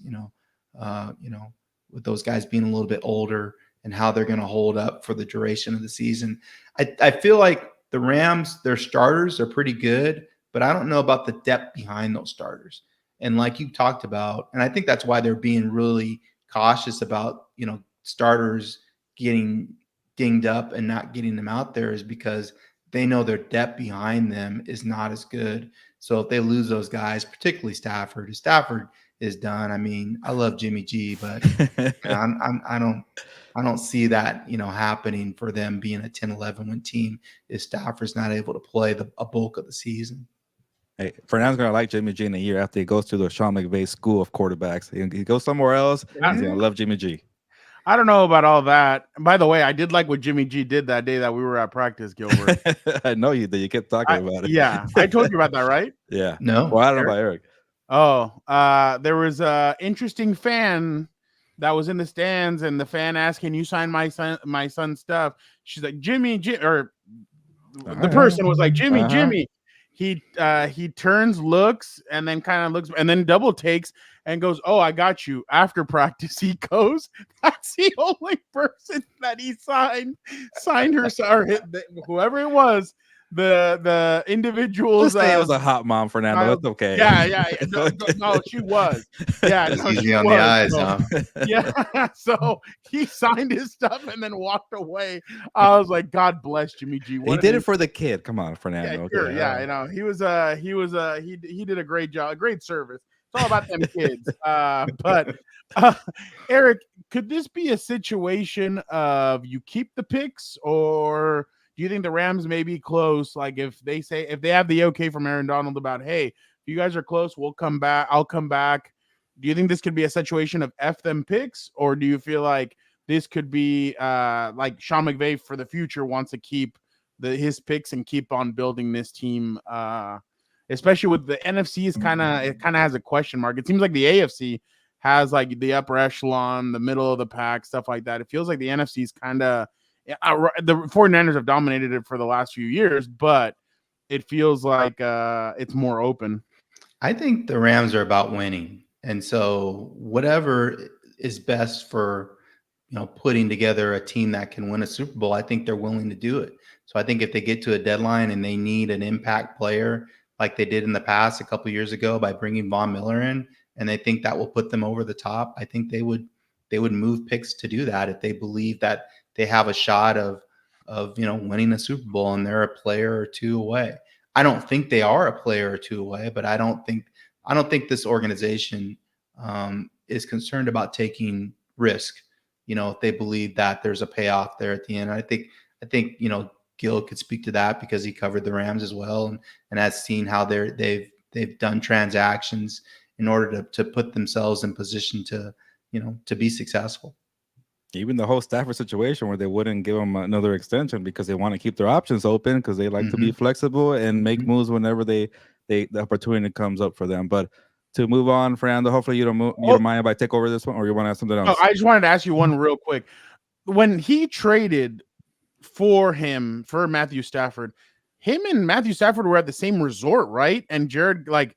with those guys being a little bit older and how they're going to hold up for the duration of the season. I feel like the Rams, their starters are pretty good, but I don't know about the depth behind those starters. And like you talked about, and I think that's why they're being really cautious about, starters getting dinged up and not getting them out there, is because they know their depth behind them is not as good. So if they lose those guys, particularly Stafford, if Stafford is done, I mean, I love Jimmy G, but I don't see that, happening for them being a 10-11 win team if Stafford's not able to play a bulk of the season. Hey, Fernand's going to like Jimmy G in a year after he goes to the Sean McVay school of quarterbacks. He goes somewhere else. He's going to love Jimmy G. I don't know about all that. By the way, I did like what Jimmy G did that day that we were at practice, Gilbert. I know you did. You kept talking about it. Yeah. I told you about that, right? Yeah. No. Well, I don't know about Eric. Oh, there was a interesting fan that was in the stands, and the fan asked, "Can you sign my son's stuff?" She's like, the person was like, Jimmy. He turns, looks, and then kind of looks, and then double takes and goes, "Oh, I got you." After practice, he goes, "That's the only person that he signed her, or whoever it was, the individuals." Let's say it was a hot mom, Fernando. That's okay. Yeah. No, she was. Yeah, no, easy on the eyes, huh? Yeah. So he signed his stuff and then walked away. I was like, God bless Jimmy G. He did it for the kid. Come on, Fernando. Yeah, sure. Yeah, he did a great job, great service. It's all about them kids. But Eric, could this be a situation of you keep the picks, or do you think the Rams may be close? Like if they have the okay from Aaron Donald about, hey, if you guys are close, we'll come back. I'll come back. Do you think this could be a situation of F them picks, or do you feel like this could be like Sean McVay for the future wants to keep his picks and keep on building this team? Especially with the NFC it kind of has a question mark. It seems like the AFC has like the upper echelon, the middle of the pack, stuff like that. It feels like the NFC is kind of the 49ers have dominated it for the last few years, but it feels like it's more open. I think the Rams are about winning. And so whatever is best for, putting together a team that can win a Super Bowl, I think they're willing to do it. So I think if they get to a deadline and they need an impact player like they did in the past a couple of years ago by bringing Von Miller in, and they think that will put them over the top, I think they would move picks to do that if they believe that they have a shot of winning a Super Bowl and they're a player or two away. I don't think they are a player or two away, but I don't think this organization is concerned about taking risk. If they believe that there's a payoff there at the end. I think Gil could speak to that because he covered the Rams as well, and has seen how they've done transactions in order to put themselves in position to be successful. Even the whole Stafford situation where they wouldn't give him another extension because they want to keep their options open because they like to be flexible and make moves whenever the opportunity comes up for them. But to move on, Fernando, hopefully you don't mind if I take over this one, or you want to ask something else? No, I just wanted to ask you one real quick. When he traded for Matthew Stafford, him and Matthew Stafford were at the same resort, right? And Jared, like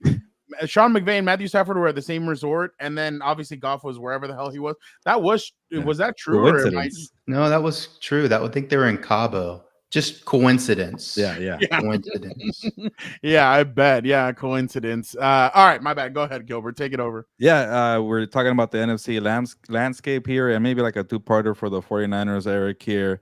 Sean McVay and Matthew Stafford were at the same resort, and then obviously Goff was wherever the hell he was. Was that true? Coincidence. No, that was true. I would think they were in Cabo. Just coincidence. Yeah. Coincidence. Yeah, I bet. Yeah, coincidence. All right, my bad. Go ahead, Gilbert. Take it over. Yeah, we're talking about the NFC landscape here, and maybe like a two-parter for the 49ers, Eric, here.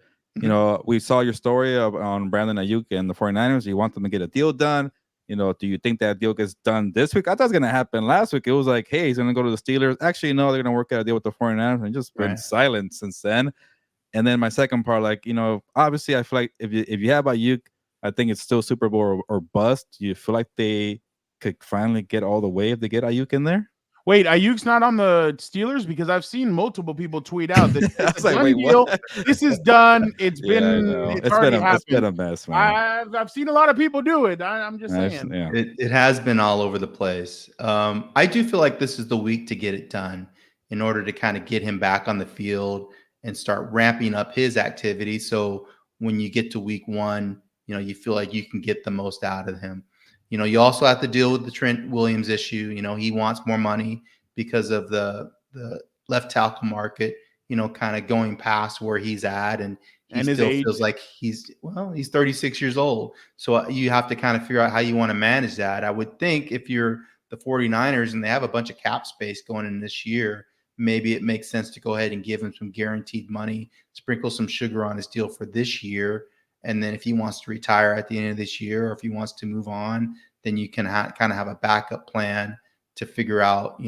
We saw your story on Brandon Ayuk and the 49ers. You want them to get a deal done. Do you think that deal gets done this week? I thought it was going to happen last week. It was like, hey, he's going to go to the Steelers. Actually, no, they're going to work out a deal with the 49ers, and just been silent since then. And then my second part, obviously, I feel like if you have Ayuk, I think it's still Super Bowl or bust. Do you feel like they could finally get all the way if they get Ayuk in there? Wait, Ayuk's not on the Steelers? Because I've seen multiple people tweet out that it's a done deal. This is done. It's been a mess, man. I've seen a lot of people do it. I'm just saying. Yeah. It has been all over the place. I do feel like this is the week to get it done in order to kind of get him back on the field and start ramping up his activity. So when you get to week 1, you feel like you can get the most out of him. You also have to deal with the Trent Williams issue. He wants more money because of the left tackle market, kind of going past where he's at. And he still feels like he's 36 years old. So you have to kind of figure out how you want to manage that. I would think if you're the 49ers and they have a bunch of cap space going in this year, maybe it makes sense to go ahead and give him some guaranteed money, sprinkle some sugar on his deal for this year. And then if he wants to retire at the end of this year, or if he wants to move on, then you can kind of have a backup plan to figure out,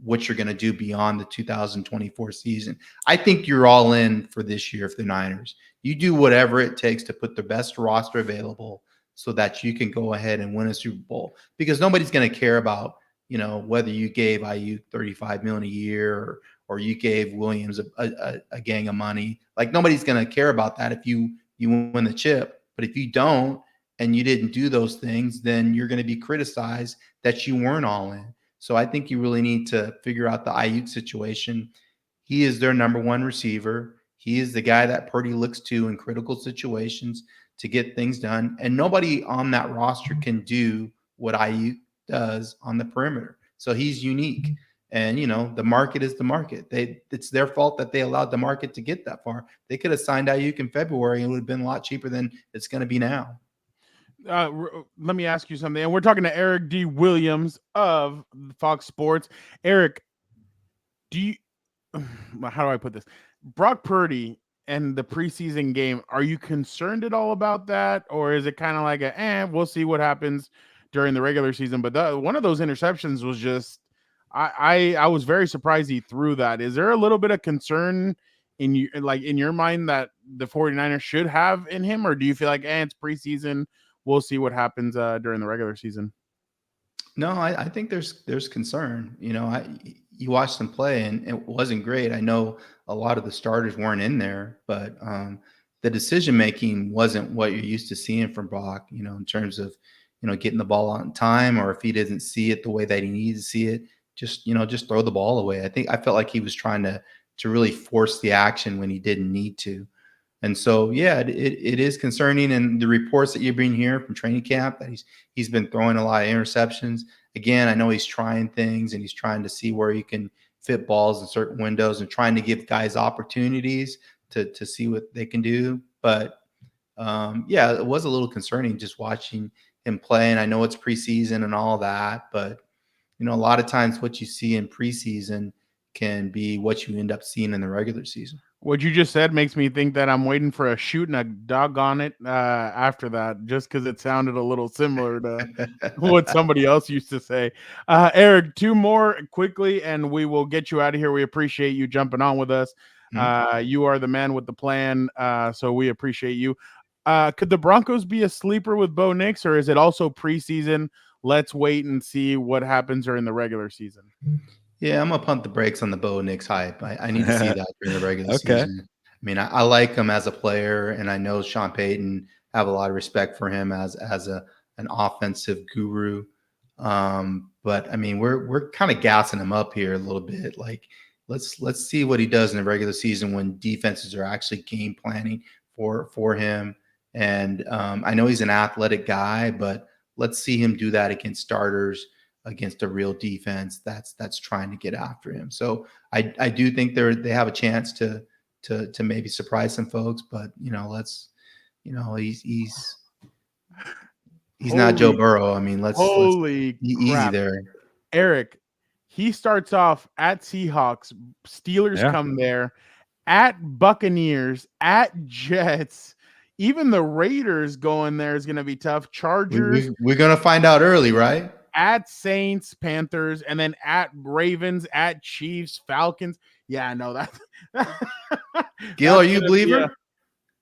what you're going to do beyond the 2024 season. I think you're all in for this year for the Niners. You do whatever it takes to put the best roster available so that you can go ahead and win a Super Bowl, because nobody's going to care about, whether you gave Ayuk $35 million a year or you gave Williams a gang of money. Like, nobody's going to care about that if you win the chip. But if you don't and you didn't do those things, then you're going to be criticized that you weren't all in. So I think you really need to figure out the Ayuk situation. He is their number one receiver. He is the guy that Purdy looks to in critical situations to get things done. And nobody on that roster can do what Ayuk does on the perimeter. So he's unique. And, the market is the market. It's their fault that they allowed the market to get that far. They could have signed Ayuk in February and it would have been a lot cheaper than it's going to be now. Let me ask you something. And we're talking to Eric D. Williams of Fox Sports. Eric, how do I put this? Brock Purdy and the preseason game, are you concerned at all about that? Or is it kind of like we'll see what happens during the regular season? But one of those interceptions was just, I was very surprised he threw that. Is there a little bit of concern in your mind that the 49ers should have in him? Or do you feel like, it's preseason, we'll see what happens during the regular season? No, I think there's concern. You watched them play and it wasn't great. I know a lot of the starters weren't in there, but the decision making wasn't what you're used to seeing from Brock, in terms of, getting the ball on time, or if he doesn't see it the way that he needs to see it, just throw the ball away. I felt like he was trying to really force the action when he didn't need to. And so, yeah, it is concerning. And the reports that you've been hearing from training camp that he's been throwing a lot of interceptions. Again, I know he's trying things and he's trying to see where he can fit balls in certain windows and trying to give guys opportunities to see what they can do. But yeah, it was a little concerning just watching him play. And I know it's preseason and all that, but a lot of times what you see in preseason can be what you end up seeing in the regular season. What you just said makes me think that I'm waiting for a shooting a doggone it after that, just because it sounded a little similar to what somebody else used to say. Eric, two more quickly, and we will get you out of here. We appreciate you jumping on with us. You are the man with the plan, so we appreciate you. Could the Broncos be a sleeper with Bo Nix, or is it also preseason? Let's wait and see what happens during the regular season. Yeah, I'm gonna pump the brakes on the Bo Nix hype. I need to see that during the regular Okay. season. I mean, I like him as a player, and I know Sean Payton have a lot of respect for him as an offensive guru. But I mean, we're kind of gassing him up here a little bit. Like, let's see what he does in the regular season when defenses are actually game planning for him. And I know he's an athletic guy, but let's see him do that against starters, against a real defense that's trying to get after him. So I do think they have a chance to maybe surprise some folks, but he's not Joe Burrow. I mean, let's Holy be crap. easy there. Eric, he starts off at Seahawks, Steelers come there, at Buccaneers, at Jets. Even the Raiders going there is going to be tough. Chargers. We're going to find out early, right? At Saints, Panthers, and then at Ravens, at Chiefs, Falcons. Yeah, no, that's Gil, are you a believer?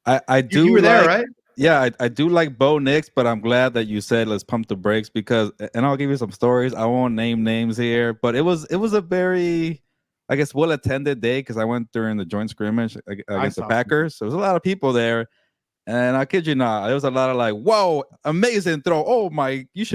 I do. You were there, right? Yeah, I do like Bo Nix, but I'm glad that you said let's pump the brakes because, and I'll give you some stories. I won't name names here, but it was a very, I guess, well attended day because I went during the joint scrimmage against the Packers. So there was a lot of people there. And I kid you not, there was a lot of like, whoa, amazing throw. Oh my, you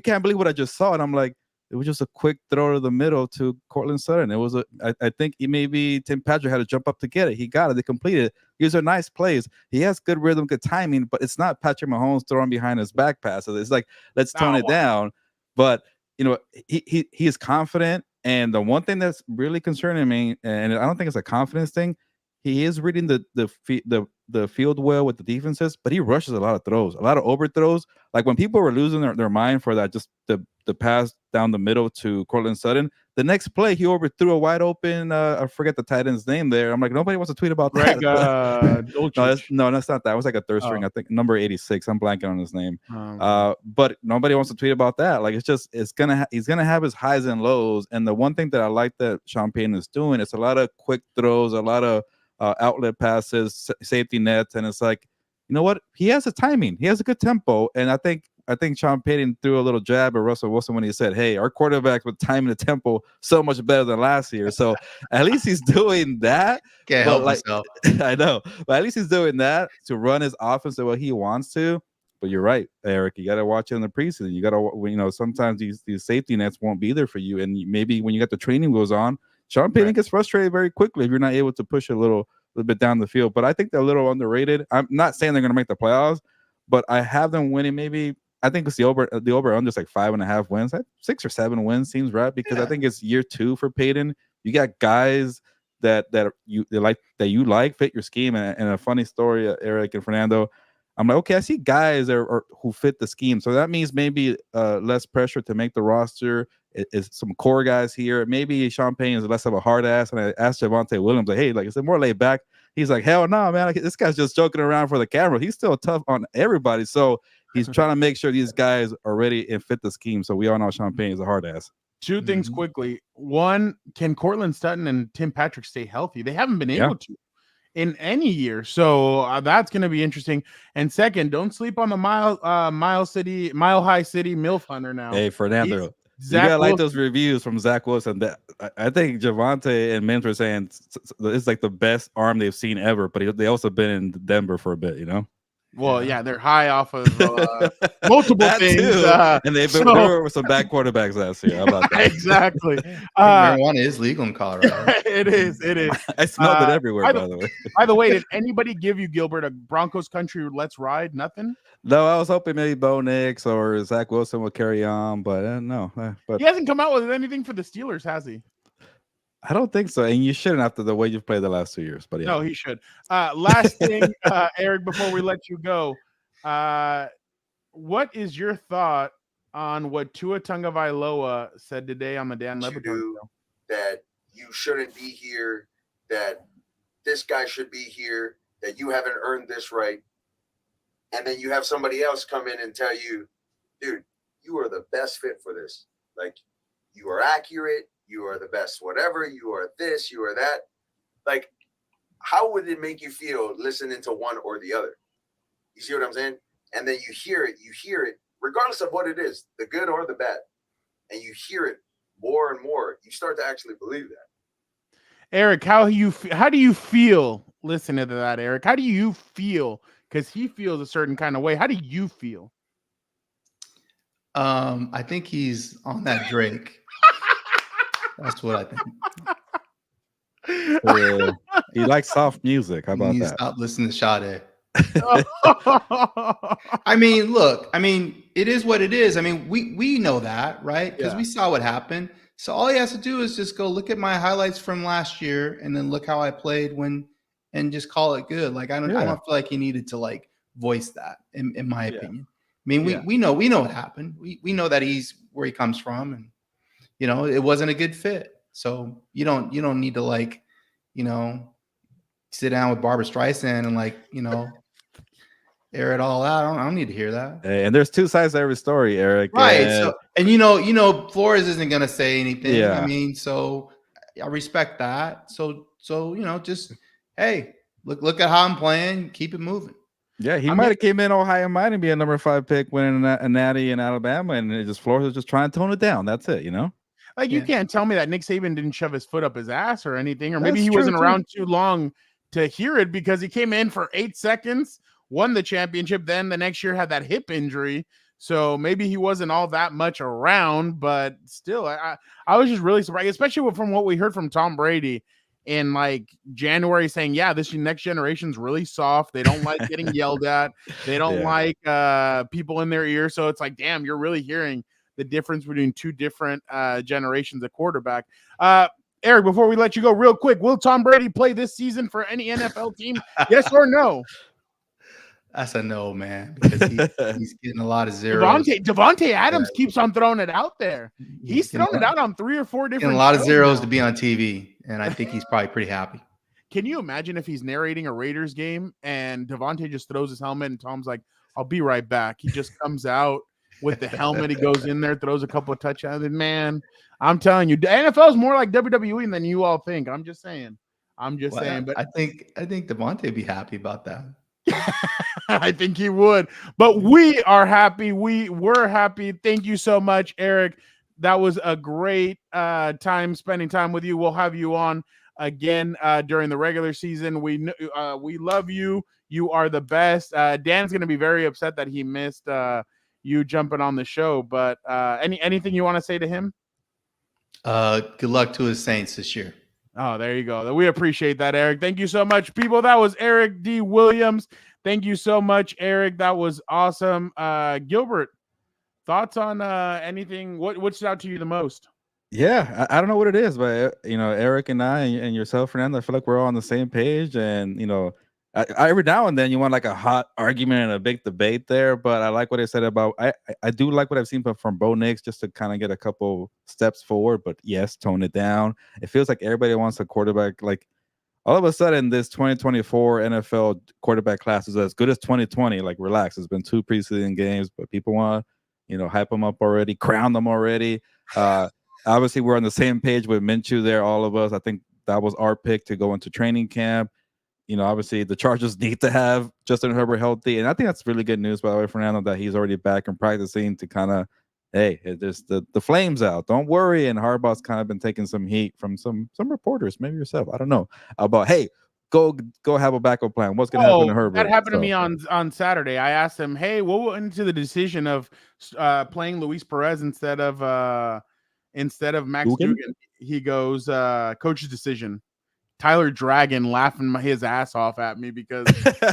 can't believe what I just saw. And I'm like, it was just a quick throw to the middle to Cortland Sutton. It was I think maybe Tim Patrick had to jump up to get it. He got it. They completed it. These are nice plays. He has good rhythm, good timing, but it's not Patrick Mahomes throwing behind his back pass. So it's like, let's tone it down. But, he is confident. And the one thing that's really concerning me, and I don't think it's a confidence thing, he is reading the field well with the defenses, but he rushes a lot of throws, a lot of overthrows. Like when people were losing their mind for that, just the pass down the middle to Cortland Sutton, the next play he overthrew a wide open. I forget the tight end's name there. I'm like, nobody wants to tweet about that. No, that's not that. It was like a third string. I think number 86. I'm blanking on his name. But nobody wants to tweet about that. Like he's gonna have his highs and lows. And the one thing that I like that Sean Payton is doing, it's a lot of quick throws, a lot of outlet passes, safety nets, and it's like, you know what? He has a timing. He has a good tempo, and I think Sean Payton threw a little jab at Russell Wilson when he said, "Hey, our quarterback with time and the tempo so much better than last year." So at least he's doing that. Can't help himself. I know, but at least he's doing that to run his offense the way he wants to. But you're right, Eric. You got to watch it in the preseason. You got to, sometimes these safety nets won't be there for you, and maybe when you got the training wheels on, Sean Payton gets frustrated very quickly if you're not able to push a little bit down the field. But I think they're a little underrated. I'm not saying they're going to make the playoffs, but I have them winning maybe. I think it's the over under is like 5.5 wins. 6 or 7 wins seems right because I think it's year 2 for Payton. You got guys that you like fit your scheme. And a funny story, Eric and Fernando. I'm like, okay, I see guys who fit the scheme. So that means maybe less pressure to make the roster. Is some core guys here. Maybe Sean Payton is less of a hard ass. And I asked Javonte Williams, like, hey, like, is it more laid back? He's like, hell no, man. Like, this guy's just joking around for the camera. He's still tough on everybody. So he's trying to make sure these guys are ready and fit the scheme. So we all know Sean Payton is a hard ass. Two things quickly. One, can Cortland Sutton and Tim Patrick stay healthy? They haven't been able to in any year. So that's going to be interesting. And second, don't sleep on the Mile High City MILF Hunter now. Hey, Fernando. You gotta like those reviews from Zach Wilson. That I think Javonte and Mintz were saying it's like the best arm they've seen ever. But they also been in Denver for a bit, Well, yeah, they're high off of multiple things, and they were with some bad quarterbacks last year. How about that? Exactly. Marijuana is legal in Colorado. It is. I smelled it everywhere. By the way. By the way, did anybody give you, Gilbert, a Broncos country let's ride? Nothing. No, I was hoping maybe Bo Nix or Zach Wilson will carry on, but no. But he hasn't come out with anything for the Steelers, has he? I don't think so, and you shouldn't after the way you've played the last 2 years. But yeah, no, he should. Last thing, Eric, before we let you go, what is your thought on what Tua Tagovailoa said today on the Dan Le Batard show? That you shouldn't be here. That this guy should be here, that you haven't earned this right. And then you have somebody else come in and tell you, dude, you are the best fit for this. Like, you are accurate, you are the best whatever, you are this, you are that. Like, how would it make you feel listening to one or the other? You see what I'm saying? And then you hear it, regardless of what it is, the good or the bad. And you hear it more and more. You start to actually believe that. Eric, how do you feel listening to that, Eric? How do you feel? Because he feels a certain kind of way. How do you feel? I think he's on that Drake. That's what I think. He likes soft music. How about that? Stop listening to Sade. I mean, look, it is what it is. I mean, we know that, right? Because we saw what happened. So all he has to do is just go look at my highlights from last year and then look how I played and just call it good. Like, I don't feel like he needed to like voice that in my opinion. I mean, we know what happened. We know that he's where he comes from, and it wasn't a good fit. So you don't need to like, sit down with Barbara Streisand and like, air it all out. I don't need to hear that. Hey, and there's two sides to every story, Eric. Right. And Flores isn't gonna say anything. Yeah. I mean, so I respect that. So just hey, look at how I'm playing. Keep it moving. Yeah, he might have came in all high and mighty and be a number 5 pick winning a natty in Alabama, and Flores was just trying to tone it down. That's it, Like, you can't tell me that Nick Saban didn't shove his foot up his ass or anything, or maybe he wasn't around too long to hear it, because he came in for 8 seconds, won the championship, then the next year had that hip injury. So maybe he wasn't all that much around, but still, I was just really surprised, especially from what we heard from Tom Brady in like January, saying, yeah, this next generation's really soft. They don't like getting yelled at. They don't like people in their ear. So it's like, damn, you're really hearing the difference between two different generations of quarterback. Eric, before we let you go, real quick, will Tom Brady play this season for any NFL team? Yes or no? That's a no, man, because he's getting a lot of zeros. Devontae Adams keeps on throwing it out there. He's thrown it out on 3 or 4 different. Getting a lot of zeros to be on TV, and I think he's probably pretty happy. Can you imagine if he's narrating a Raiders game and Devontae just throws his helmet and Tom's like, "I'll be right back." He just comes out with the helmet. He goes in there, throws a couple of touchdowns. And man, I'm telling you, the NFL is more like WWE than you all think. I'm just saying. But I think Devontae would be happy about that. I think he would. But we are happy. We're happy. Thank you so much, Eric. That was a great time spending time with you. We'll have you on again during the regular season. We love you. You are the best. Dan's going to be very upset that he missed you jumping on the show. But anything you want to say to him? Good luck to his Saints this year. Oh, there you go. We appreciate that, Eric. Thank you so much, people. That was Eric D. Williams. Thank you so much, Eric. That was awesome. Gilbert, thoughts on anything? What stood out to you the most? Yeah, I don't know what it is, but Eric and I and yourself, Fernando, I feel like we're all on the same page. And every now and then you want like a hot argument and a big debate there, but I like what I said about I do like what I've seen from Bo Nix, just to kind of get a couple steps forward. But yes, tone it down. It feels like everybody wants a quarterback. Like all of a sudden, this 2024 NFL quarterback class is as good as 2020. Like, relax. It's been 2 preseason games, but people want to hype them up already, crown them already. Obviously, we're on the same page with Minshew there, all of us. I think that was our pick to go into training camp. Obviously the Chargers need to have Justin Herbert healthy. And I think that's really good news, by the way, Fernando, that he's already back and practicing to kind of, hey, there's the flames out. Don't worry. And Harbaugh's kind of been taking some heat from some reporters, maybe yourself. I don't know, about, hey, go have a backup plan. What's going to happen to Herbert? That happened to me on Saturday. I asked him, hey, what went into the decision of playing Luis Perez instead of Max Duggan? He goes, coach's decision. Tyler Dragon laughing his ass off at me because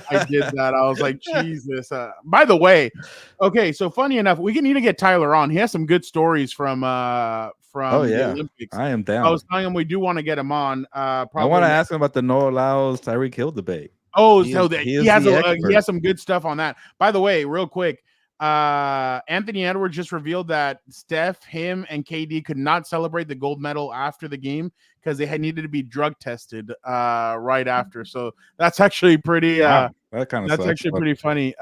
I did that. I was like, Jesus. By the way, okay, so funny enough, we need to get Tyler on. He has some good stories from the Olympics. I am down. I was telling him we do want to get him on. I want to ask him about the Noah Lyles Tyreek Hill debate. Oh, he has some good stuff on that. By the way, real quick, Anthony Edwards just revealed that Steph, him, and KD could not celebrate the gold medal after the game because they had needed to be drug tested right after. So that's actually pretty. Wow, that kind of That's sucks, actually but- pretty funny.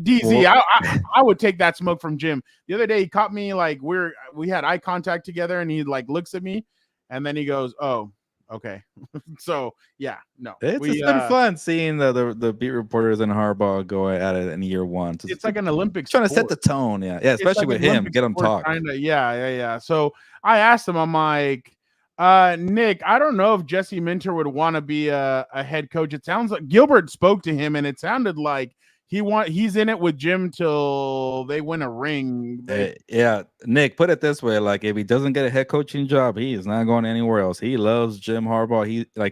DZ, I would take that smoke from Jim. The other day he caught me like we had eye contact together, and he like looks at me, and then he goes, "Oh, okay." So yeah, no, It's been fun seeing the beat reporters and Harbaugh go at it in year one. It's like an Olympic trying to sport. set the tone, yeah, especially like with him, Olympic get him sport, talk. Yeah. So I asked him, I'm like, Nick, I don't know if Jesse Minter would want to be a head coach. It sounds like Gilbert spoke to him, and it sounded like he's in it with Jim till they win a ring. Yeah, Nick, put it this way: like, if he doesn't get a head coaching job, he is not going anywhere else. He loves Jim Harbaugh.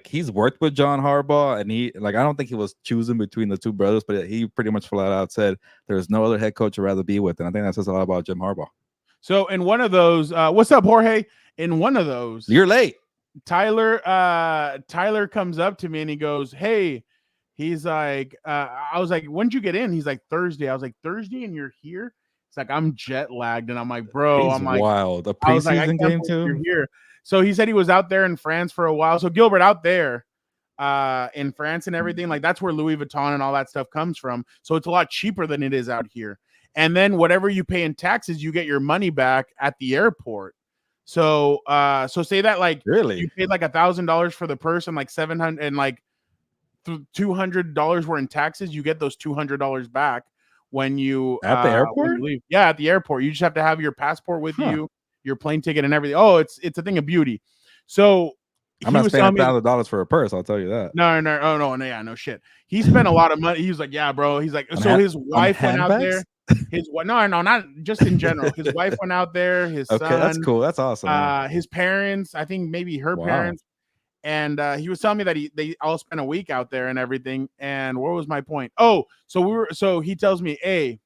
He's worked with John Harbaugh, and I don't think he was choosing between the two brothers, but he pretty much flat out said there's no other head coach I'd rather be with, and I think that says a lot about Jim Harbaugh. So in one of those, what's up, Jorge? In one of those, you're late. Tyler comes up to me and he goes, "Hey." He's like, I was like, when'd you get in? He's like, Thursday. I was like, Thursday, and you're here? It's like, I'm jet lagged, and I'm like, bro, He's I'm like, wild. A preseason game too. You're here. So he said he was out there in France for a while. So Gilbert, out there in France and everything, like that's where Louis Vuitton and all that stuff comes from. So it's a lot cheaper than it is out here. And then whatever you pay in taxes, you get your money back at the airport. So say that like really you paid like $1,000 for the person, like 700 and like $200 were in taxes. You get those $200 back when you at the airport. When you leave. Yeah, at the airport. You just have to have your passport with you, your plane ticket, and everything. Oh, it's a thing of beauty. So I'm not spending $1,000 for a purse. I'll tell you that. No shit. He spent a lot of money. He was like, yeah, bro. He's like, so his wife went out there. No, not just in general. His wife went out there. His son. Okay, that's cool. That's awesome. His parents. I think maybe her parents. And he was telling me that they all spent a week out there and everything. And what was my point? Oh, so he tells me, hey,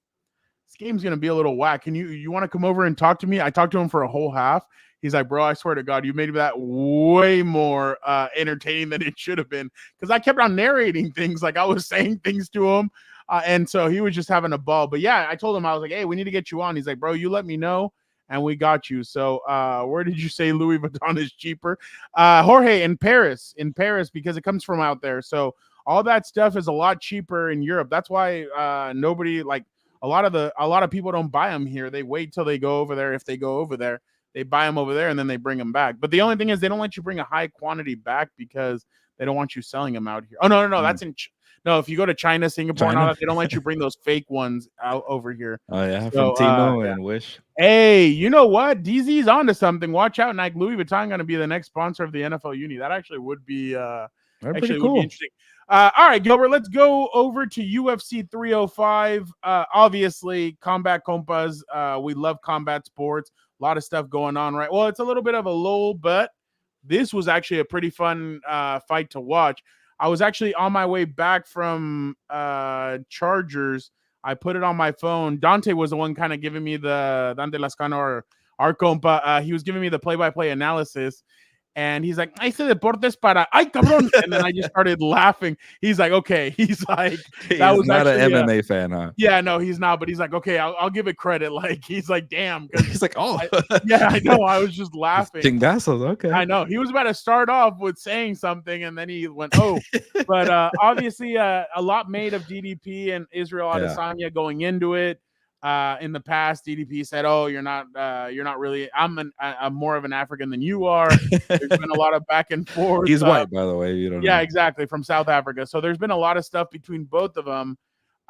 this game's gonna be a little whack. Can you want to come over and talk to me? I talked to him for a whole half. He's like, bro, I swear to God, you made that way more entertaining than it should have been. Because I kept on narrating things, like I was saying things to him. And so he was just having a ball. But yeah, I told him, I was like, hey, we need to get you on. He's like, bro, you let me know. And we got you. So where did you say Louis Vuitton is cheaper? Jorge, in Paris, because it comes from out there. So all that stuff is a lot cheaper in Europe. That's why nobody, like a lot of people don't buy them here. They wait till they go over there. If they go over there, they buy them over there and then they bring them back. But the only thing is they don't let you bring a high quantity back because they don't want you selling them out here. Oh, no. That's in no, if you go to China, Singapore, and all that, they don't let you bring those fake ones out over here. Oh, yeah, from Timo and Wish. Hey, you know what? DZ's onto something. Watch out, Nike. Louis Vuitton going to be the next sponsor of the NFL Uni. That actually would be cool. Would be interesting. All right, Gilbert, let's go over to UFC 305. Obviously, Combat Compas. We love combat sports. A lot of stuff going on, right? Well, it's a little bit of a lull, but this was actually a pretty fun fight to watch. I was actually on my way back from Chargers. I put it on my phone. Dante was the one kind of giving me Dante Lascano, or our compa. He was giving me the play-by-play analysis. And he's like, "Ese deportes para ay cabrón," and then I just started laughing. He's like, "Okay," he's like, "That was not an MMA fan, huh?" Yeah, no, he's not. But he's like, "Okay, I'll give it credit." Like he's like, "Damn," he's like, "Oh, yeah, I know." I was just laughing. Chingazos, okay. I know he was about to start off with saying something, and then he went, "Oh," but obviously, a lot made of DDP and Israel Adesanya going into it. In the past, DDP said, "Oh, you're not really. I'm more of an African than you are." There's been a lot of back and forth. He's white, by the way. You don't know. Yeah, exactly, from South Africa. So there's been a lot of stuff between both of them.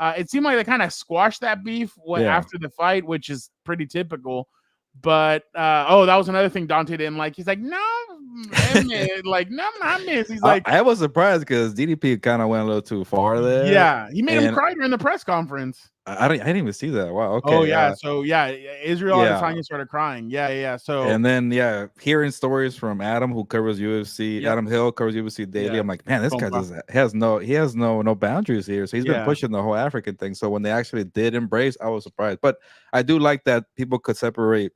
It seemed like they kind of squashed that beef after the fight, which is pretty typical. But that was another thing Dante didn't like. He's like, "No, like no, not miss." He's like, I was surprised because DDP kind of went a little too far there. Yeah, he made him cry during the press conference. I didn't even see that. Wow. Okay. Oh yeah. So Israel Adesanya started crying. Yeah. So and then hearing stories from Adam, who covers UFC, Adam Hill covers UFC daily. I'm like, man, this guy has no boundaries here. So he's been pushing the whole African thing. So when they actually did embrace, I was surprised. But I do like that people could separate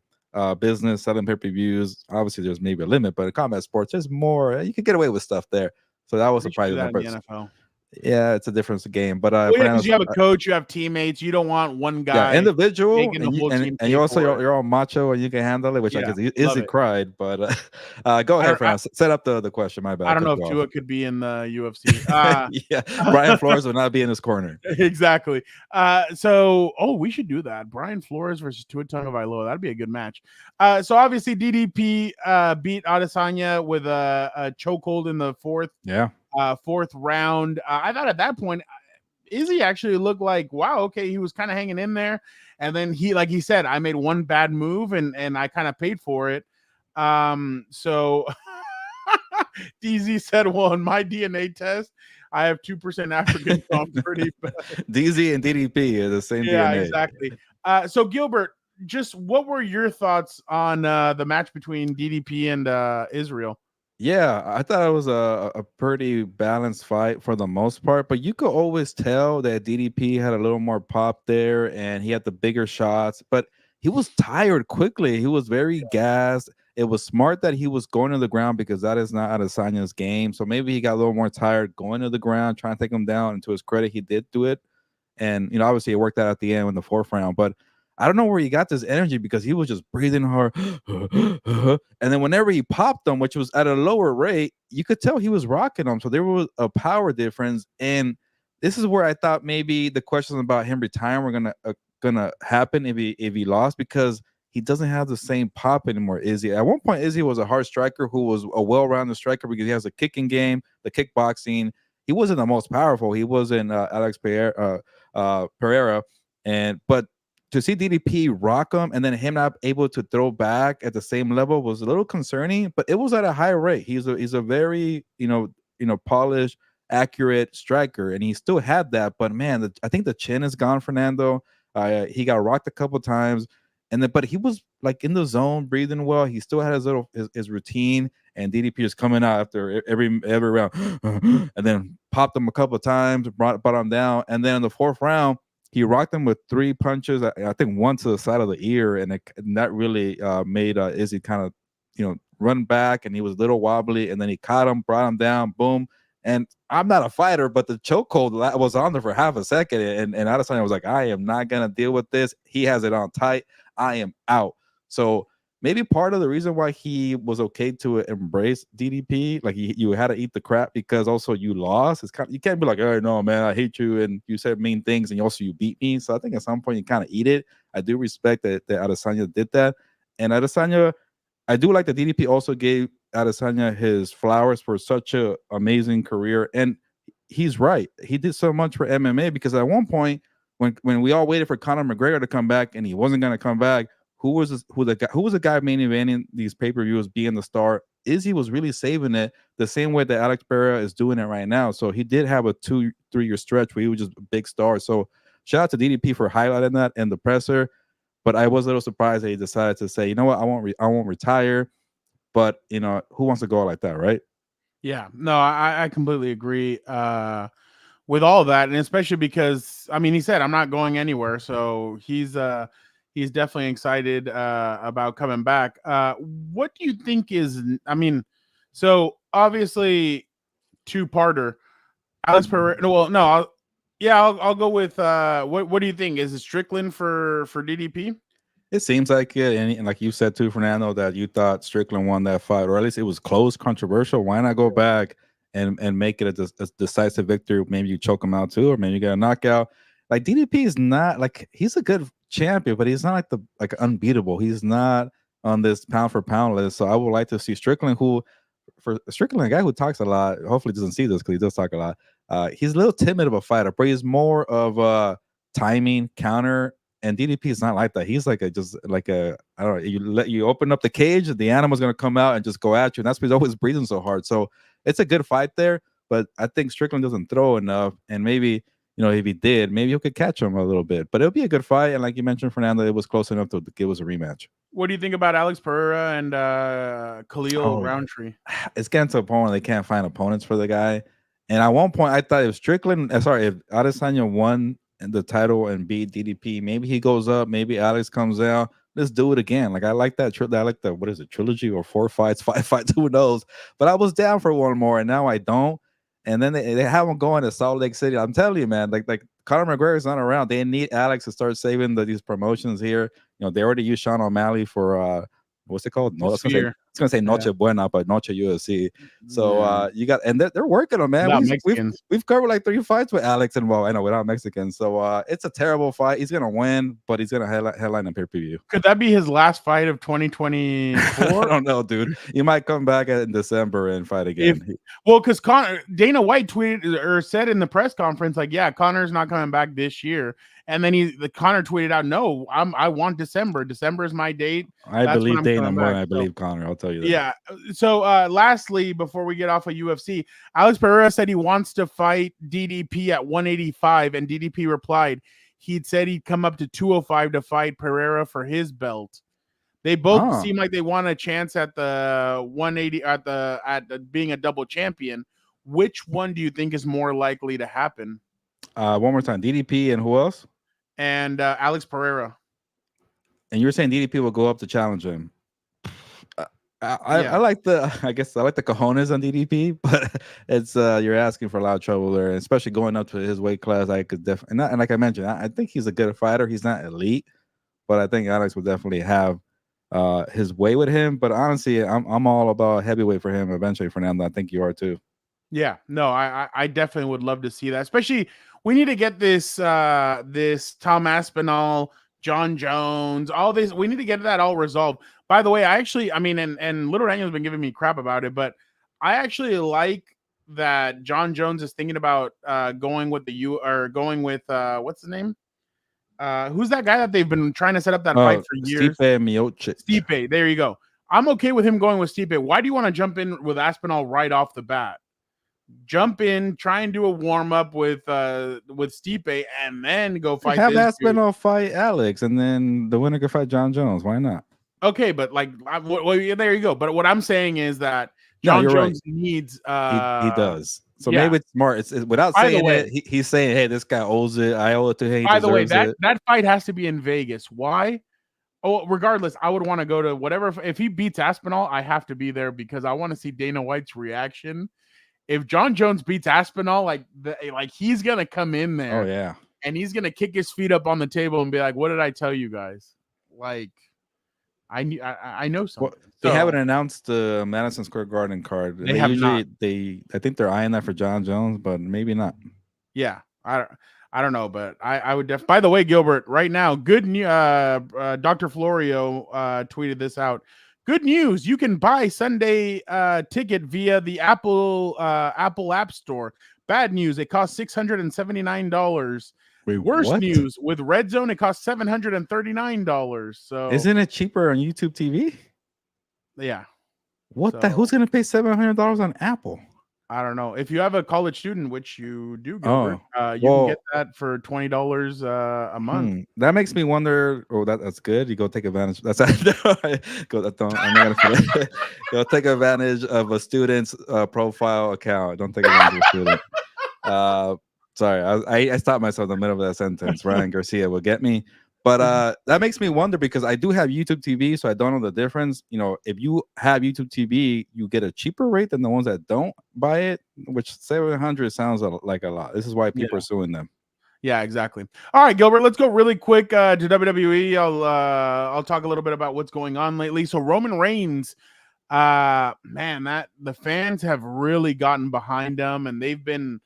business, selling pay-per-views. Obviously, there's maybe a limit, but in combat sports, there's more. You can get away with stuff there. So that was surprising. In the NFL. Yeah, it's a different game. But Well, yeah, because you have a coach, you have teammates. You don't want one guy individual, making the whole team. and you also you're all macho and you can handle it, which I guess Izzy cried. But go ahead, Fernando. Set up the question. My bad. I don't know if Tua could be in the UFC. Yeah, Brian Flores would not be in his corner. Exactly. We should do that. Brian Flores versus Tua Tagovailoa. That'd be a good match. So obviously DDP beat Adesanya with a chokehold in the fourth round. I thought at that point, Izzy actually looked like, wow, okay, he was kind of hanging in there. And then like he said, I made one bad move and I kind of paid for it. So DZ said, well, in my DNA test, I have 2% African, so I'm pretty bad. DZ and DDP are the same DNA. Yeah, exactly. So Gilbert, just what were your thoughts on the match between DDP and Israel? Yeah, I thought it was a pretty balanced fight for the most part, but you could always tell that DDP had a little more pop there and he had the bigger shots, but he was tired quickly. He was very gassed. It was smart that he was going to the ground because that is not Adesanya's game. So maybe he got a little more tired going to the ground, trying to take him down. And to his credit, he did do it. And, obviously it worked out at the end in the fourth round, but I don't know where he got this energy because he was just breathing hard. And then whenever he popped them, which was at a lower rate, you could tell he was rocking them. So there was a power difference. And this is where I thought maybe the questions about him retiring were gonna happen if he lost, because he doesn't have the same pop anymore. Izzy, at one point, Izzy was a hard striker who was a well-rounded striker because he has a kicking game, the kickboxing. He wasn't the most powerful. He wasn't Alex Pereira, but to see DDP rock him and then him not able to throw back at the same level was a little concerning, but it was at a high rate. He's a very polished, accurate striker, and he still had that. But man, I think the chin is gone, Fernando. He got rocked a couple times, but he was like in the zone, breathing well. He still had his routine, and DDP just coming out after every round, and then popped him a couple of times, brought him down, and then in the fourth round, he rocked him with 3 punches. I think one to the side of the ear, and that really made Izzy kind of run back, and he was a little wobbly, and then he caught him, brought him down, boom. And I'm not a fighter, but the chokehold was on there for half a second, and Adesanya was like, I am not gonna deal with this. He has it on tight. I am out. So maybe part of the reason why he was okay to embrace DDP, like you had to eat the crap because also you lost. It's kind of, you can't be like, oh no, man, I hate you, and you said mean things, and you beat me. So I think at some point you kind of eat it. I do respect that Adesanya did that, and Adesanya, I do like that DDP also gave Adesanya his flowers for such an amazing career, and he's right. He did so much for MMA because at one point when we all waited for Conor McGregor to come back and he wasn't going to come back, who was the guy main eventing these pay-per-views, being the star? Izzy was really saving it the same way that Alex Pereira is doing it right now. So he did have a 2-3 year stretch where he was just a big star. So shout out to DDP for highlighting that and the presser. But I was a little surprised that he decided to say, you know what, I won't retire. But who wants to go like that, right? Yeah, no, I completely agree with all that, and especially because he said I'm not going anywhere, so he's definitely excited about coming back. What do you think is? So obviously, two-parter. Alex Pereira. Well, no, I'll go with what do you think? Is it Strickland for DDP? It seems like it, and like you said too, Fernando, that you thought Strickland won that fight, or at least it was close, controversial. Why not go back and make it a decisive victory? Maybe you choke him out too, or maybe you get a knockout. Like DDP is not like, he's a good champion, but he's not like unbeatable. He's not on this pound for pound list. So I would like to see Strickland, for Strickland, a guy who talks a lot, hopefully doesn't see this because he does talk a lot. He's a little timid of a fighter, but he's more of a timing counter. And DDP is not like that. He's like I don't know. You open up the cage, the animal's gonna come out and just go at you. And that's why he's always breathing so hard. So it's a good fight there. But I think Strickland doesn't throw enough. And maybe if he did, maybe you could catch him a little bit. But it'll be a good fight. And like you mentioned, Fernando, it was close enough to give us a rematch. What do you think about Alex Pereira and Khalil Roundtree? It's getting to a point where they can't find opponents for the guy. And at one point, I thought if Adesanya won the title and beat DDP, maybe he goes up, maybe Alex comes down. Let's do it again. Like I like that. I like what is it, trilogy or 4 fights, 5 fights? Who knows? But I was down for one more, and now I don't. And then they have him going to Salt Lake City. I'm telling you, man, like Conor McGregor's not around. They need Alex to start saving these promotions here. They already used Sean O'Malley for what's it called? No, I was gonna say Noche Buena, but Noche UFC. So you got, and they're working on, man. We've covered like 3 fights with Alex involved. I know, without Mexicans. So it's a terrible fight. He's gonna win, but he's gonna headline a pay-per-view. Could that be his last fight of 2024? I don't know, dude. He might come back in December and fight again. Because Dana White tweeted or said in the press conference, like, yeah, Conor's not coming back this year. And then Conor tweeted out, no, I want December. December is my date. I believe Dana more than I believe Conor. I'll tell you that. Yeah. So lastly, before we get off of UFC, Alex Pereira said he wants to fight DDP at 185, and DDP replied he'd said he'd come up to 205 to fight Pereira for his belt. They both seem like they want a chance at the 180 at the being a double champion. Which one do you think is more likely to happen? One more time, DDP and who else? And Alex Pereira. And you were saying DDP will go up to challenge him. I like the cojones on DDP, but it's you're asking for a lot of trouble there, especially going up to his weight class. I could definitely, and like I mentioned, I think he's a good fighter. He's not elite, but I think Alex will definitely have his way with him. But honestly, I'm all about heavyweight for him eventually, Fernando. I think you are too. Yeah, no, I definitely would love to see that. Especially, we need to get this Tom Aspinall, John Jones, all this. We need to get that all resolved. By the way, and Little Daniel's been giving me crap about it, but I actually like that John Jones is thinking about going with what's the name? Who's that guy that they've been trying to set up that fight for years? Stipe Miocic. Stipe, there you go. I'm okay with him going with Stipe. Why do you want to jump in with Aspinall right off the bat? Jump in, try and do a warm up with Stipe, and then go fight. Have Aspinall fight Alex, and then the winner could fight John Jones. Why not? Okay, but there you go. But what I'm saying is that John Jones needs. He does. So maybe it's smart. It's without saying it. He's saying, "Hey, this guy owes it. I owe it to him." By the way, that fight has to be in Vegas. Why? Oh, regardless, I would want to go to whatever. If he beats Aspinall, I have to be there because I want to see Dana White's reaction. If John Jones beats Aspinall, like he's gonna come in there. Oh yeah, and he's gonna kick his feet up on the table and be like, "What did I tell you guys?" Like, I know something. Well, they haven't announced the Madison Square Garden card. They have not. I think they're eyeing that for John Jones, but maybe not. Yeah, I don't know, but I would definitely. By the way, Gilbert, right now, good news. Dr. Florio tweeted this out. Good news! You can buy Sunday ticket via the Apple App Store. Bad news! It costs $679. Worst news: with Red Zone, it costs $739. So isn't it cheaper on YouTube TV? Yeah. Who's going to pay $700 on Apple? I don't know. If you have a college student, which you do, Gilbert, you can get that for $20 a month. That makes me wonder. Oh, that's good. You go take advantage. I'm not gonna forget. Go take advantage of a student's profile account. Don't take advantage of a student. Sorry, I stopped myself in the middle of that sentence. Ryan Garcia will get me. But that makes me wonder because I do have YouTube TV, so I don't know the difference. If you have YouTube TV, you get a cheaper rate than the ones that don't buy it, which $700 sounds like a lot. This is why people are suing them. Yeah, exactly. All right, Gilbert, let's go really quick to WWE. I'll talk a little bit about what's going on lately. So Roman Reigns, the fans have really gotten behind him, and they've been